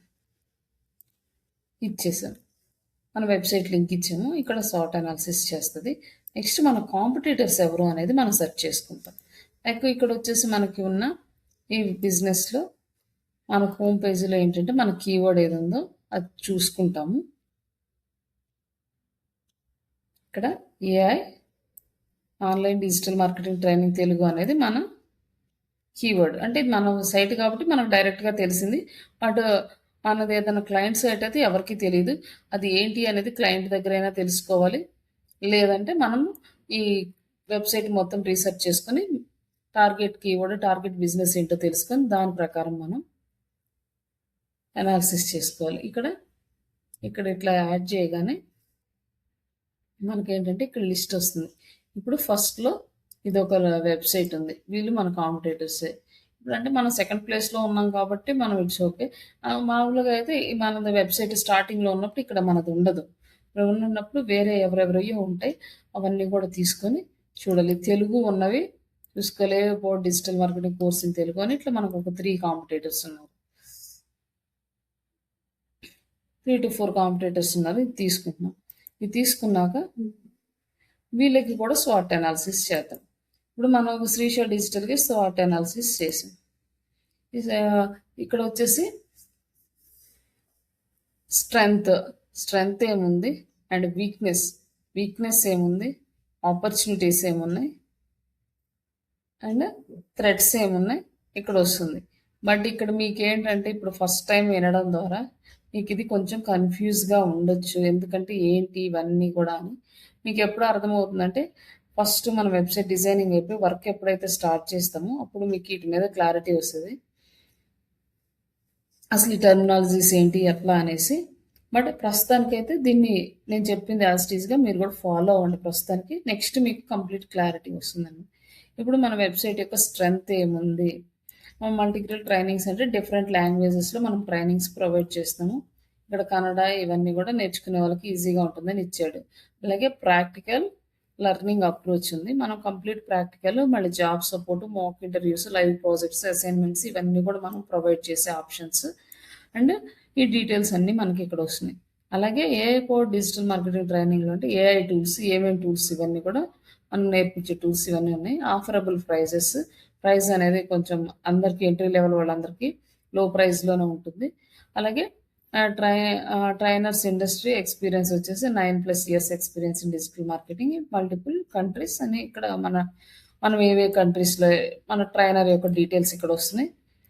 ఇచ్చేసాను. మన వెబ్సైట్ లింక్ ఇచ్చాము. ఇక్కడ సార్ట్ అనాలిసిస్ చేస్తుంది. నెక్స్ట్ మన కాంపిటీటర్స్ ఎవరు అనేది మనం సెర్చ్ చేసుకుంటాం. లైక్ ఇక్కడ వచ్చేసి మనకి ఉన్న ఈ బిజినెస్లో మన హోమ్ పేజీలో ఏంటంటే మన కీవర్డ్ ఏది ఉందో అది చూసుకుంటాము. ఇక్కడ AI online digital marketing training Telugu అనేది మన కీవర్డ్. అంటే ఇది మన సైట్ కాబట్టి మనకు డైరెక్ట్గా తెలిసింది. బట్ మనది ఏదైనా క్లయింట్ సైట్ అయితే ఎవరికి తెలియదు. అది ఏంటి అనేది క్లయింట్ దగ్గరైనా తెలుసుకోవాలి. లేదంటే మనం ఈ వెబ్సైట్ మొత్తం రీసెర్చ్ చేసుకొని టార్గెట్ కీవర్డ్, టార్గెట్ బిజినెస్ ఏంటో తెలుసుకొని దాని ప్రకారం మనం అనాలిసిస్ చేసుకోవాలి. ఇక్కడ ఇట్లా యాడ్ చేయగానే మనకేంటంటే ఇక్కడ లిస్ట్ వస్తుంది. ఇప్పుడు ఫస్ట్లో ఇది ఒక వెబ్సైట్ ఉంది. వీళ్ళు మన కాంపిటేటర్సే. ఇప్పుడు అంటే మనం సెకండ్ ప్లేస్లో ఉన్నాం కాబట్టి మనం ఇట్స్ ఓకే. మామూలుగా అయితే మనది వెబ్సైట్ స్టార్టింగ్లో ఉన్నప్పుడు ఇక్కడ మనది ఉండదు. ఉన్నప్పుడు వేరే ఎవరెవరయ్యో ఉంటాయి. అవన్నీ కూడా తీసుకొని చూడాలి. తెలుగు ఉన్నవి చూసుకోలే board digital marketing course in Telugu అని ఇట్లా మనకు ఒక 3 కాంపిటేటర్స్ ఉన్నారు. 3 to 4 కాంపిటేటర్స్ ఉన్నారు. ఇది తీసుకుంటున్నాం. ఇది తీసుకున్నాక వీళ్ళకి కూడా స్వాట్ అనాలిసిస్ చేద్దాం. ఇప్పుడు మనం శ్రీష డిజిటల్కి స్వాట్ అనాలిసిస్ చేసాం. ఇక్కడ వచ్చేసి స్ట్రెంగ్త్ ఏముంది అండ్ వీక్నెస్ ఏముంది, ఆపర్చునిటీస్ ఏమున్నాయి అండ్ థ్రెట్స్ ఏమున్నాయి ఇక్కడ వస్తుంది. బట్ ఇక్కడ మీకు ఏంటంటే ఇప్పుడు ఫస్ట్ టైం వినడం ద్వారా మీకు ఇది కొంచెం కన్ఫ్యూజ్గా ఉండొచ్చు. ఎందుకంటే ఏంటి ఇవన్నీ కూడా అని మీకు ఎప్పుడు అర్థమవుతుందంటే ఫస్ట్ మన వెబ్సైట్ డిజైనింగ్ అయిపోయి వర్క్ ఎప్పుడైతే స్టార్ట్ చేస్తామో అప్పుడు మీకు వీటి మీద క్లారిటీ వస్తుంది. అసలు ఈ టెర్మినాలజీస్ ఏంటి ఎట్లా అనేసి. బట్ ప్రస్తుతానికైతే దీన్ని నేను చెప్పింది యాజ్ ఇట్ ఈస్గా మీరు కూడా ఫాలో అవ్వండి ప్రస్తుతానికి. నెక్స్ట్ మీకు కంప్లీట్ క్లారిటీ వస్తుందండి. ఇప్పుడు మన వెబ్సైట్ యొక్క స్ట్రెంగ్త్ ఏముంది, మల్టీగ్రేడ్ ట్రైనింగ్స్ అంటే డిఫరెంట్ లాంగ్వేజెస్లో మనం ట్రైనింగ్స్ ప్రొవైడ్ చేస్తాము. ఇక్కడ కన్నడ ఇవన్నీ కూడా నేర్చుకునే వాళ్ళకి ఈజీగా ఉంటుందని ఇచ్చాడు. అలాగే ప్రాక్టికల్ లెర్నింగ్ అప్రోచ్ ఉంది. మనం కంప్లీట్ ప్రాక్టికల్, మళ్ళీ job support, mock interviews, live projects, assignments ఇవన్నీ కూడా మనం ప్రొవైడ్ చేసే ఆప్షన్స్ అండ్ ఈ డీటెయిల్స్ అన్నీ మనకి ఇక్కడ వస్తున్నాయి. అలాగే ఏఐ పవర్ డిజిటల్ మార్కెటింగ్ ట్రైనింగ్లో అంటే ఏఐ టూల్స్, ఏమేమి టూల్స్ ఇవన్నీ కూడా మనం నేర్పించే టూల్స్ ఇవన్నీ ఉన్నాయి. ఆఫరబుల్ ప్రైస్ అనేది కొంచెం అందరికీ ఎంట్రీ లెవెల్ వాళ్ళందరికీ లో ప్రైస్లోనే ఉంటుంది. అలాగే ట్రైనర్స్ ఇండస్ట్రీ ఎక్స్పీరియన్స్ వచ్చేసి 9+ years experience in digital marketing multiple countries అని ఇక్కడ మనం ఏవే కంట్రీస్లో మన ట్రైనర్ యొక్క డీటెయిల్స్ ఇక్కడ వస్తున్నాయి.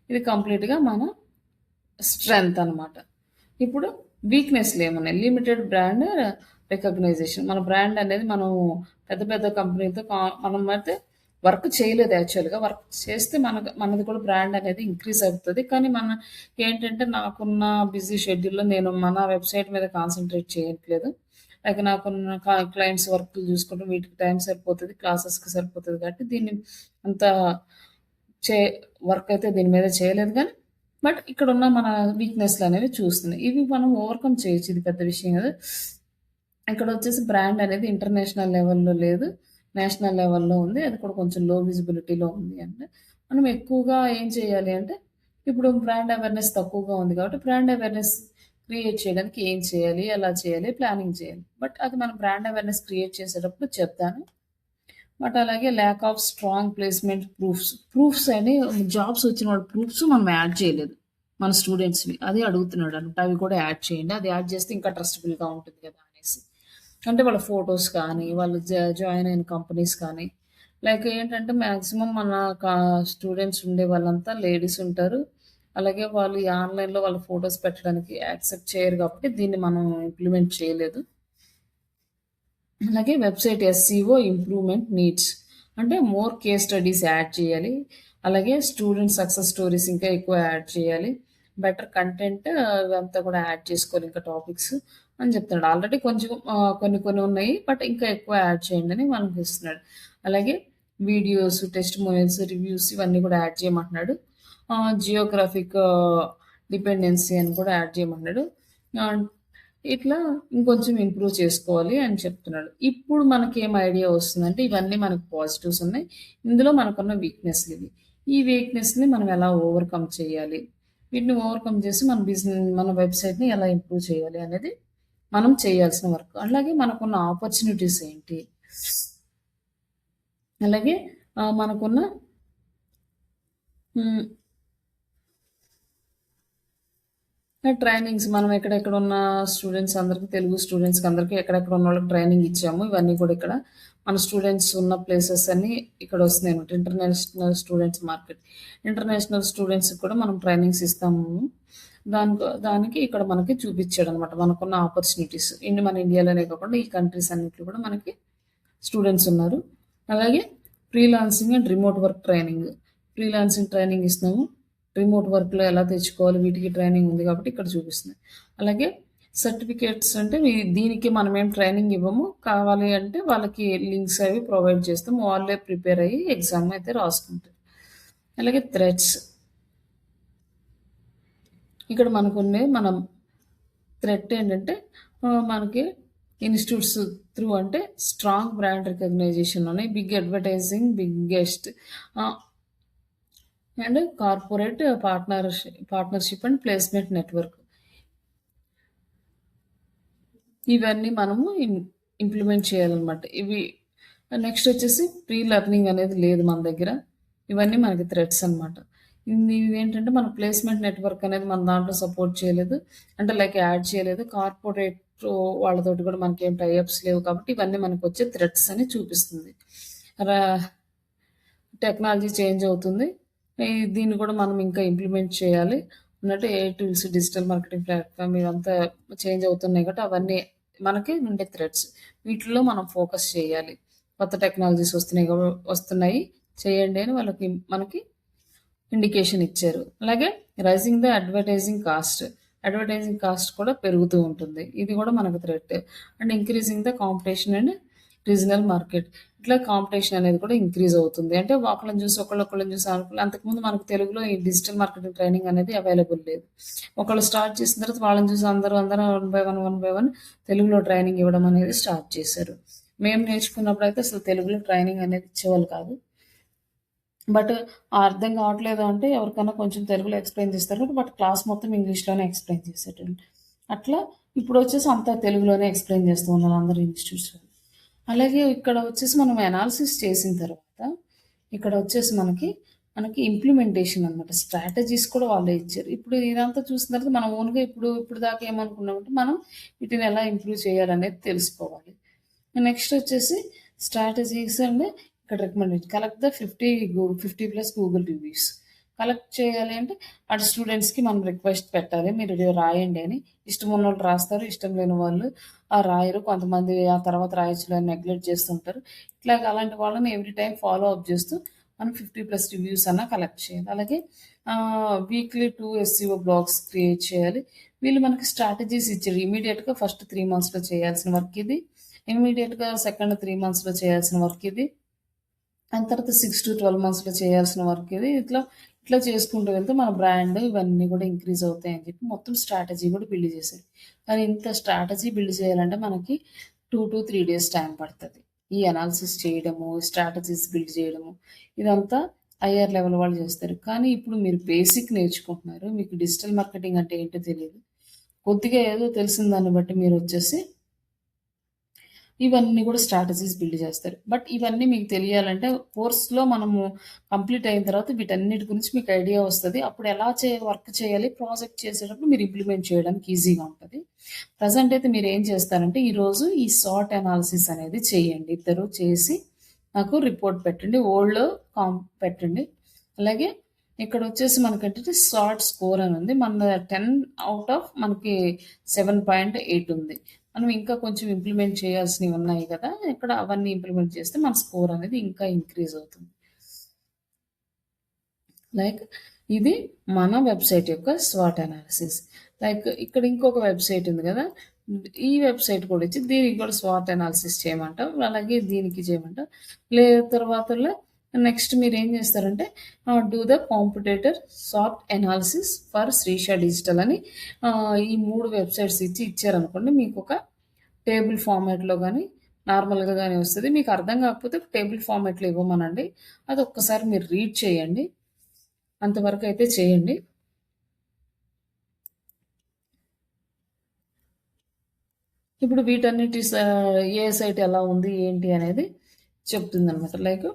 ఇది కంప్లీట్గా మన స్ట్రెంగ్త్ అనమాట. ఇప్పుడు వీక్నెస్లు ఏమున్నాయి, లిమిటెడ్ బ్రాండ్ రికగ్నైజేషన్. మన బ్రాండ్ అనేది మనం పెద్ద కంపెనీతో మనం అయితే వర్క్ చేయలేదు. యాక్చువల్గా వర్క్ చేస్తే మనది కూడా బ్రాండ్ అనేది ఇంక్రీజ్ అవుతుంది. కానీ మన ఏంటంటే నాకున్న బిజీ షెడ్యూల్లో నేను మన వెబ్సైట్ మీద కాన్సన్ట్రేట్ చేయట్లేదు. లైక్ నాకున్న క్లయింట్స్ వర్క్ చూసుకుంటూ వీటికి టైం సరిపోతుంది, క్లాసెస్కి సరిపోతుంది కాబట్టి దీన్ని అంత వర్క్ అయితే దీని మీద చేయలేదు. కానీ బట్ ఇక్కడ ఉన్న మన వీక్నెస్లు అనేవి చూస్తున్నాయి. ఇవి మనం ఓవర్కమ్ చేయొచ్చు, ఇది పెద్ద విషయం కదా. ఇక్కడ వచ్చేసి బ్రాండ్ అనేది ఇంటర్నేషనల్ లెవెల్లో లేదు, నేషనల్ లెవెల్లో ఉంది. అది కూడా కొంచెం లో విజిబిలిటీలో ఉంది. అంటే మనం ఎక్కువగా ఏం చేయాలి అంటే ఇప్పుడు బ్రాండ్ అవేర్నెస్ తక్కువగా ఉంది కాబట్టి బ్రాండ్ అవేర్నెస్ క్రియేట్ చేయడానికి ఏం చేయాలి, ఎలా చేయాలి, ప్లానింగ్ చేయాలి. బట్ అది మనం బ్రాండ్ అవేర్నెస్ క్రియేట్ చేసేటప్పుడు చెప్తాను. బట్ అలాగే lack of strong placement proofs అని జాబ్స్ వచ్చిన వాళ్ళ ప్రూఫ్స్ మనం యాడ్ చేయలేదు మన స్టూడెంట్స్వి. అది అడుగుతున్నాడు అనమాట. అవి కూడా యాడ్ చేయండి. అది యాడ్ చేస్తే ఇంకా ట్రస్టబుల్గా ఉంటుంది కదా అనేసి. అంటే వాళ్ళ ఫొటోస్ కానీ వాళ్ళు జాయిన్ అయిన కంపెనీస్ కానీ లైక్ ఏంటంటే మ్యాక్సిమం మన స్టూడెంట్స్ ఉండే వాళ్ళంతా లేడీస్ ఉంటారు. అలాగే వాళ్ళు ఈ ఆన్లైన్లో వాళ్ళ ఫొటోస్ పెట్టడానికి యాక్సెప్ట్ చేయరు కాబట్టి దీన్ని మనం ఇంప్లిమెంట్ చేయలేదు. అలాగే వెబ్సైట్ SEO ఇంప్రూవ్మెంట్ నీడ్స్ అంటే మోర్ కేస్ స్టడీస్ యాడ్ చేయాలి. అలాగే స్టూడెంట్ సక్సెస్ స్టోరీస్ ఇంకా ఎక్కువ యాడ్ చేయాలి. బెటర్ కంటెంట్ ఇవంతా కూడా యాడ్ చేసుకోవాలి, ఇంకా టాపిక్స్ అని చెప్తున్నాడు. ఆల్రెడీ కొంచెం కొన్ని ఉన్నాయి, బట్ ఇంకా ఎక్కువ యాడ్ చేయండి అని మనకి ఇస్తున్నాడు. అలాగే వీడియోస్, టెస్టిమోనియల్స్, రివ్యూస్ ఇవన్నీ కూడా యాడ్ చేయమంటున్నాడు. జియోగ్రాఫిక్ డిపెండెన్సీ అని కూడా యాడ్ చేయమంటున్నాడు. ఇట్లా ఇంకొంచెం ఇంప్రూవ్ చేసుకోవాలి అని చెప్తున్నాడు. ఇప్పుడు మనకి ఏం ఐడియా వస్తుందంటే ఇవన్నీ మనకు పాజిటివ్స్ ఉన్నాయి, ఇందులో మనకున్న వీక్నెస్లు ఇవి. ఈ వీక్నెస్ని మనం ఎలా ఓవర్కమ్ చేయాలి, వీటిని ఓవర్కమ్ చేసి మన వెబ్సైట్ని ఎలా ఇంప్రూవ్ చేయాలి అనేది మనం చేయాల్సిన వర్క్. అలాగే మనకున్న ఆపర్చునిటీస్ ఏంటి, అలాగే మనకున్న ట్రైనింగ్స్ మనం ఎక్కడెక్కడ ఉన్న స్టూడెంట్స్ అందరికి, తెలుగు స్టూడెంట్స్కి అందరికీ ఎక్కడెక్కడ ఉన్న వాళ్ళకి ట్రైనింగ్ ఇచ్చాము. ఇవన్నీ కూడా ఇక్కడ మన స్టూడెంట్స్ ఉన్న ప్లేసెస్ అన్నీ ఇక్కడ వస్తున్నాయి అనమాట. ఇంటర్నేషనల్ స్టూడెంట్స్ మార్కెట్, ఇంటర్నేషనల్ స్టూడెంట్స్కి కూడా మనం ట్రైనింగ్స్ ఇస్తాము. దానికి ఇక్కడ మనకి చూపించాడు అనమాట మనకున్న ఆపర్చునిటీస్. మన ఇండియాలోనే కాకుండా ఈ కంట్రీస్ అన్నింటిలో కూడా మనకి స్టూడెంట్స్ ఉన్నారు. అలాగే freelancing and remote work training ఇస్తున్నాము. రిమోట్ వర్క్లో ఎలా తెచ్చుకోవాలి వీటికి ట్రైనింగ్ ఉంది కాబట్టి ఇక్కడ చూపిస్తుంది. అలాగే సర్టిఫికేట్స్ అంటే దీనికి మనం ఏం ట్రైనింగ్ ఇవ్వము, కావాలి అంటే వాళ్ళకి లింక్స్ అవి ప్రొవైడ్ చేస్తాము, వాళ్ళే ప్రిపేర్ అయ్యి ఎగ్జామ్ అయితే రాసుకుంటారు. అలాగే థ్రెడ్స్, ఇక్కడ మనకున్నే మనం థ్రెడ్ ఏంటంటే మనకి ఇన్స్టిట్యూట్స్ త్రూ అంటే స్ట్రాంగ్ బ్రాండ్ రికగ్నైజేషన్ ఉన్నాయి, big advertising, biggest and corporate partnership and placement network. ఇవన్నీ మనము ఇంప్లిమెంట్ చేయాలన్నమాట. ఇవి నెక్స్ట్ వచ్చేసి ప్రీ లెర్నింగ్ అనేది లేదు మన దగ్గర. ఇవన్నీ మనకి థ్రెడ్స్ అనమాట. ఇదేంటంటే మన ప్లేస్మెంట్ నెట్వర్క్ అనేది మన దాంట్లో సపోర్ట్ చేయలేదు, అంటే లైక్ యాడ్ చేయలేదు. కార్పొరేట్ వాళ్ళతోటి కూడా మనకి ఏం టైఅప్స్ లేవు కాబట్టి ఇవన్నీ మనకు వచ్చే థ్రెడ్స్ అని చూపిస్తుంది. టెక్నాలజీ చేంజ్ అవుతుంది, దీన్ని కూడా మనం ఇంకా ఇంప్లిమెంట్ చేయాలి అన్నట్టు. ఏ టూల్స్, డిజిటల్ మార్కెటింగ్ ప్లాట్ఫామ్ ఇవంతా చేంజ్ అవుతున్నాయి కాబట్టి అవన్నీ మనకి ఉండే థ్రెడ్స్. వీటిల్లో మనం ఫోకస్ చేయాలి. కొత్త టెక్నాలజీస్ వస్తున్నాయి చేయండి అని మనకి ఇండికేషన్ ఇచ్చారు. అలాగే రైజింగ్ ద అడ్వర్టైజింగ్ కాస్ట్ కూడా పెరుగుతూ ఉంటుంది, ఇది కూడా మనకు thread. And increasing the competition and regional market, ఇట్లా కాంపిటీషన్ అనేది కూడా ఇంక్రీజ్ అవుతుంది. అంటే ఒకళ్ళని చూసి అనుకోవాలి. అంతకుముందు మనకు తెలుగులో ఈ డిజిటల్ మార్కెటింగ్ ట్రైనింగ్ అనేది అవైలబుల్ లేదు. ఒకళ్ళు స్టార్ట్ చేసిన తర్వాత వాళ్ళని చూసి అందరూ వన్ బై వన్ తెలుగులో ట్రైనింగ్ ఇవ్వడం అనేది స్టార్ట్ చేశారు. మేము నేర్చుకున్నప్పుడు అయితే అసలు తెలుగులో ట్రైనింగ్ అనేది ఇచ్చేవాళ్ళు కాదు. బట్ అర్థం కావట్లేదు అంటే ఎవరికైనా కొంచెం తెలుగులో ఎక్స్ప్లెయిన్ చేస్తారు, బట్ క్లాస్ మొత్తం ఇంగ్లీష్లోనే ఎక్స్ప్లెయిన్ చేసేటండి. అట్లా ఇప్పుడు వచ్చేసి అంతా తెలుగులోనే ఎక్స్ప్లెయిన్ చేస్తూ ఉన్నారు అందరు ఇన్స్టిట్యూట్స్లో. అలాగే ఇక్కడ వచ్చేసి మనం అనాలిసిస్ చేసిన తర్వాత ఇక్కడ వచ్చేసి మనకి ఇంప్లిమెంటేషన్ అనమాట, స్ట్రాటజీస్ కూడా వాళ్ళే ఇచ్చారు. ఇప్పుడు ఇదంతా చూసిన తర్వాత మనం ఓన్గా ఇప్పుడు దాకా ఏమనుకున్నామంటే మనం వీటిని ఎలా ఇంప్రూవ్ చేయాలనేది తెలుసుకోవాలి. నెక్స్ట్ వచ్చేసి స్ట్రాటజీస్ అండ్ ఇక్కడ recommendation collect the 50+ Google reviews. Collect చేయాలి అంటే అటు స్టూడెంట్స్కి మనం రిక్వెస్ట్ పెట్టాలి, మీరు రాయండి అని. ఇష్టం ఉన్న వాళ్ళు రాస్తారు, ఇష్టం లేని వాళ్ళు రాయరు. కొంతమంది ఆ తర్వాత రాయొచ్చులని నెగ్లెక్ట్ చేస్తుంటారు. ఇట్లాగ అలాంటి వాళ్ళని ఎవ్రీ టైం ఫాలో అప్ చేస్తూ మనం 50+ రివ్యూస్ అన్న కలెక్ట్ చేయాలి. అలాగే వీక్లీ 2 SEO బ్లాగ్స్ క్రియేట్ చేయాలి. వీళ్ళు మనకి స్ట్రాటజీస్ ఇచ్చారు. ఇమీడియట్గా ఫస్ట్ 3 monthsలో చేయాల్సిన వర్క్ ఇది, ఇమీడియట్గా సెకండ్ 3 monthsలో చేయాల్సిన వర్క్ ఇది, దాని తర్వాత 6 to 12 monthsలో చేయాల్సిన వర్క్ ఇది. ఇట్లా చేసుకుంటూ వెళ్తే మన బ్రాండ్ ఇవన్నీ కూడా ఇంక్రీజ్ అవుతాయి అని చెప్పి మొత్తం స్ట్రాటజీ కూడా బిల్డ్ చేశారు. కానీ ఇంత స్ట్రాటజీ బిల్డ్ చేయాలంటే మనకి 2 to 3 days టైం పడుతుంది. ఈ అనాలిసిస్ చేయడము, స్ట్రాటజీస్ బిల్డ్ చేయడము ఇదంతా హయ్యర్ లెవెల్ వాళ్ళు చేస్తారు. కానీ ఇప్పుడు మీరు బేసిక్ నేర్చుకుంటున్నారు, మీకు డిజిటల్ మార్కెటింగ్ అంటే ఏంటో తెలియదు, కొద్దిగా ఏదో తెలిసిన దాన్ని బట్టి మీరు వచ్చేసి ఇవన్నీ కూడా స్ట్రాటజీస్ బిల్డ్ చేస్తారు. బట్ ఇవన్నీ మీకు తెలియాలంటే కోర్స్లో మనము కంప్లీట్ అయిన తర్వాత వీటన్నిటి గురించి మీకు ఐడియా వస్తుంది. అప్పుడు ఎలా వర్క్ చేయాలి, ప్రాజెక్ట్ చేసేటప్పుడు మీరు ఇంప్లిమెంట్ చేయడానికి ఈజీగా ఉంటుంది. ప్రజెంట్ అయితే మీరు ఏం చేస్తారంటే ఈరోజు ఈ సార్ట్ అనాలిసిస్ అనేది చేయండి. ఇద్దరు చేసి నాకు రిపోర్ట్ పెట్టండి, ఓల్డ్ పెట్టండి. అలాగే ఇక్కడ వచ్చేసి మనకంటే సార్ట్ స్కోర్ అని ఉంది, మన 10 out of మనకి 7.8 ఉంది. మనం ఇంకా కొంచెం ఇంప్లిమెంట్ చేయాల్సినవి ఉన్నాయి కదా, ఇక్కడ అవన్నీ ఇంప్లిమెంట్ చేస్తే మన స్కోర్ అనేది ఇంకా ఇంక్రీజ్ అవుతుంది. లైక్ ఇది మన వెబ్సైట్ యొక్క స్వాట్ అనాలిసిస్. లైక్ ఇక్కడ ఇంకొక వెబ్సైట్ ఉంది కదా, ఈ వెబ్సైట్ కూడా ఇచ్చి దీనికి కూడా స్వాట్ అనాలిసిస్ చేయమంటాం, అలాగే దీనికి చేయమంటాం. తర్వాత నెక్స్ట్ మీరు ఏం చేస్తారంటే do the competitor sort analysis for Srisha digital అని ఈ 3 వెబ్సైట్స్ ఇచ్చారనుకోండి, మీకు ఒక టేబుల్ ఫార్మాట్లో కానీ నార్మల్గా కానీ వస్తుంది. మీకు అర్థం కాకపోతే టేబుల్ ఫార్మాట్లో ఇవ్వమనండి, అది ఒక్కసారి మీరు రీడ్ చేయండి. అంతవరకు అయితే చేయండి. ఇప్పుడు వీటన్నిటి ఏ సైట్ ఎలా ఉంది ఏంటి అనేది చెప్తుందనమాట. లైక్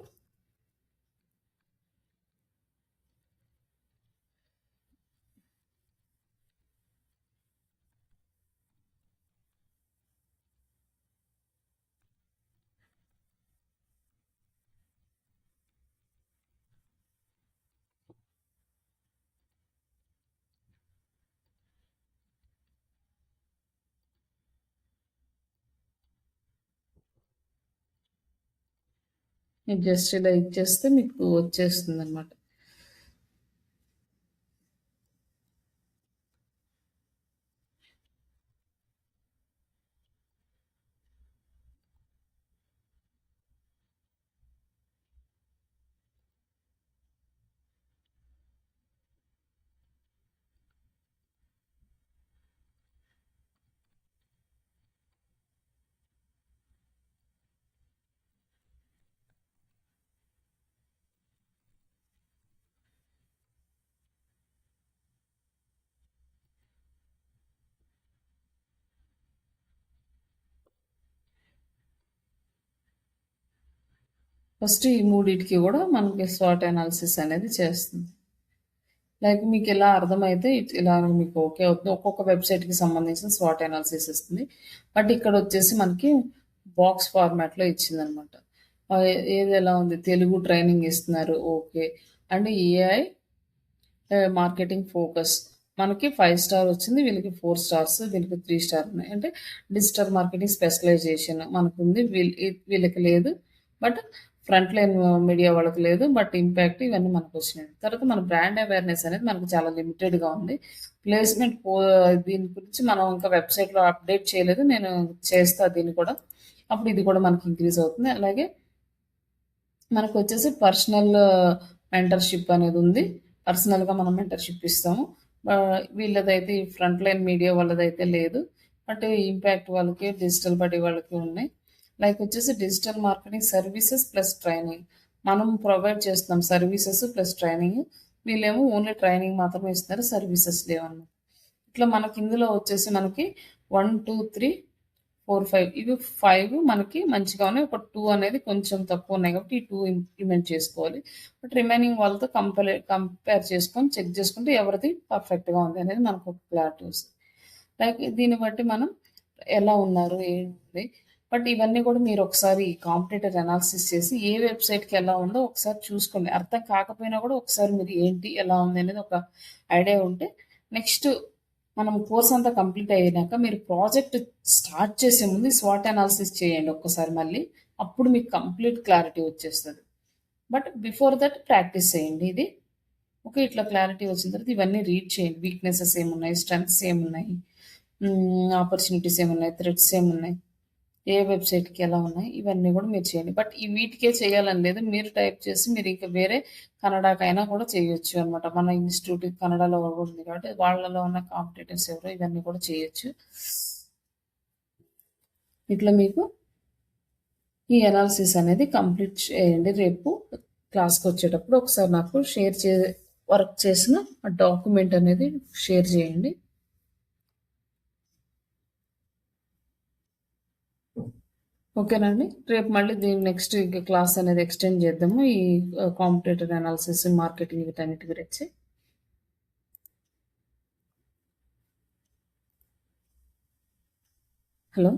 మీరు జస్ట్ ఇలా ఇచ్చేస్తే మీకు వచ్చేస్తుంది అనమాట. ఫస్ట్ ఈ మూడిటికి కూడా మనకి స్వాట్ అనాలిసిస్ అనేది చేస్తుంది. లైక్ మీకు ఇలా అర్థమైతే ఇలా మీకు ఓకే అవుతుంది. ఒక్కొక్క వెబ్సైట్కి సంబంధించిన స్వాట్ అనాలిసిస్ ఇస్తుంది. బట్ ఇక్కడ వచ్చేసి మనకి బాక్స్ ఫార్మాట్లో ఇచ్చిందనమాట. ఏది ఎలా ఉంది, తెలుగు ట్రైనింగ్ ఇస్తున్నారు okay. And AI marketing focus మనకి 5 స్టార్ వచ్చింది, వీళ్ళకి 4 స్టార్స్, వీళ్ళకి 3 స్టార్ ఉన్నాయి. అంటే డిజిటల్ మార్కెటింగ్ స్పెషలైజేషన్ మనకు ఉంది, వీళ్ళకి లేదు. బట్ ఫ్రంట్ లైన్ మీడియా వాళ్ళకి లేదు, బట్ ఇంపాక్ట్ ఇవన్నీ మనకు వచ్చినాయి. తర్వాత మన బ్రాండ్ అవేర్నెస్ అనేది మనకు చాలా లిమిటెడ్గా ఉంది. ప్లేస్మెంట్ దీని గురించి మనం ఇంకా వెబ్సైట్లో అప్డేట్ చేయలేదు, నేను చేస్తా దీన్ని కూడా, అప్పుడు ఇది కూడా మనకి ఇంక్రీజ్ అవుతుంది. అలాగే మనకు వచ్చేసి పర్సనల్ మెంటర్షిప్ అనేది ఉంది, పర్సనల్గా మనం మెంటర్షిప్ ఇస్తాము. వీళ్ళదైతే ఫ్రంట్ లైన్ మీడియా వాళ్ళదైతే లేదు, బట్ ఇంపాక్ట్ వాళ్ళకి డిజిటల్ బడి వాళ్ళకి ఉన్నాయి. లైక్ వచ్చేసి digital marketing services plus training మనం ప్రొవైడ్ చేస్తున్నాం, సర్వీసెస్ ప్లస్ ట్రైనింగ్. వీళ్ళేమో ఓన్లీ ట్రైనింగ్ మాత్రమే ఇస్తున్నారు, సర్వీసెస్ లేవన్నమాట. ఇట్లా మనకి ఇందులో వచ్చేసి మనకి 1 2 3 4 5 ఇవి 5 మనకి మంచిగా ఉన్నాయి. ఒక 2 అనేది కొంచెం తక్కువ ఉన్నాయి కాబట్టి ఈ 2 ఇంప్లిమెంట్ చేసుకోవాలి. బట్ రిమైనింగ్ వాళ్ళతో కంపేర్ చేసుకొని చెక్ చేసుకుంటే ఎవరిది పర్ఫెక్ట్గా ఉంది అనేది మనకు ఒక క్లారిటీ వస్తుంది. లైక్ దీన్ని బట్టి మనం ఎలా ఉన్నారు ఏంటి. బట్ ఇవన్నీ కూడా మీరు ఒకసారి కాంపిటేటర్ అనాలిసిస్ చేసి ఏ వెబ్సైట్కి ఎలా ఉందో ఒకసారి చూసుకోండి. అర్థం కాకపోయినా కూడా ఒకసారి మీరు ఏంటి ఎలా ఉంది అనేది ఒక ఐడియా ఉంటే నెక్స్ట్ మనం కోర్స్ అంతా కంప్లీట్ అయినాక మీరు ప్రాజెక్ట్ స్టార్ట్ చేసే ముందు స్వాట్ అనాలిసిస్ చేయండి ఒక్కసారి మళ్ళీ, అప్పుడు మీకు కంప్లీట్ క్లారిటీ వచ్చేస్తుంది. బట్ బిఫోర్ దట్ ప్రాక్టీస్ చేయండి ఇది. ఓకే, ఇట్లా క్లారిటీ వచ్చిన తర్వాత ఇవన్నీ రీడ్ చేయండి. వీక్నెసెస్ ఏమున్నాయి, స్ట్రెంగ్త్స్ ఏమున్నాయి, ఆపర్చునిటీస్ ఏమున్నాయి, థ్రెట్స్ ఏమున్నాయి, ఏ వెబ్సైట్కి ఎలా ఉన్నాయి, ఇవన్నీ కూడా మీరు చేయండి. బట్ ఈ వీటికే చేయాలని లేదు, మీరు టైప్ చేసి మీరు ఇంకా వేరే కన్నడకైనా కూడా చేయొచ్చు అనమాట. మన ఇన్స్టిట్యూట్ కన్నడలో ఉంది కాబట్టి వాళ్ళలో ఉన్న కాంపిటేటర్స్ ఎవరో ఇవన్నీ కూడా చేయొచ్చు. ఇట్లా మీకు ఈ అనాలిసిస్ అనేది కంప్లీట్ చేయండి. రేపు క్లాస్కి వచ్చేటప్పుడు ఒకసారి నాకు వర్క్ చేసిన డాక్యుమెంట్ అనేది షేర్ చేయండి. ఓకేనండి, రేపు మళ్ళీ దీని నెక్స్ట్ క్లాస్ అనేది ఎక్స్టెండ్ చేద్దాము ఈ కాంపిటేటివ్ అనాలిసిస్, మార్కెటింగ్ వీటన్నిటి గురించి. హలో.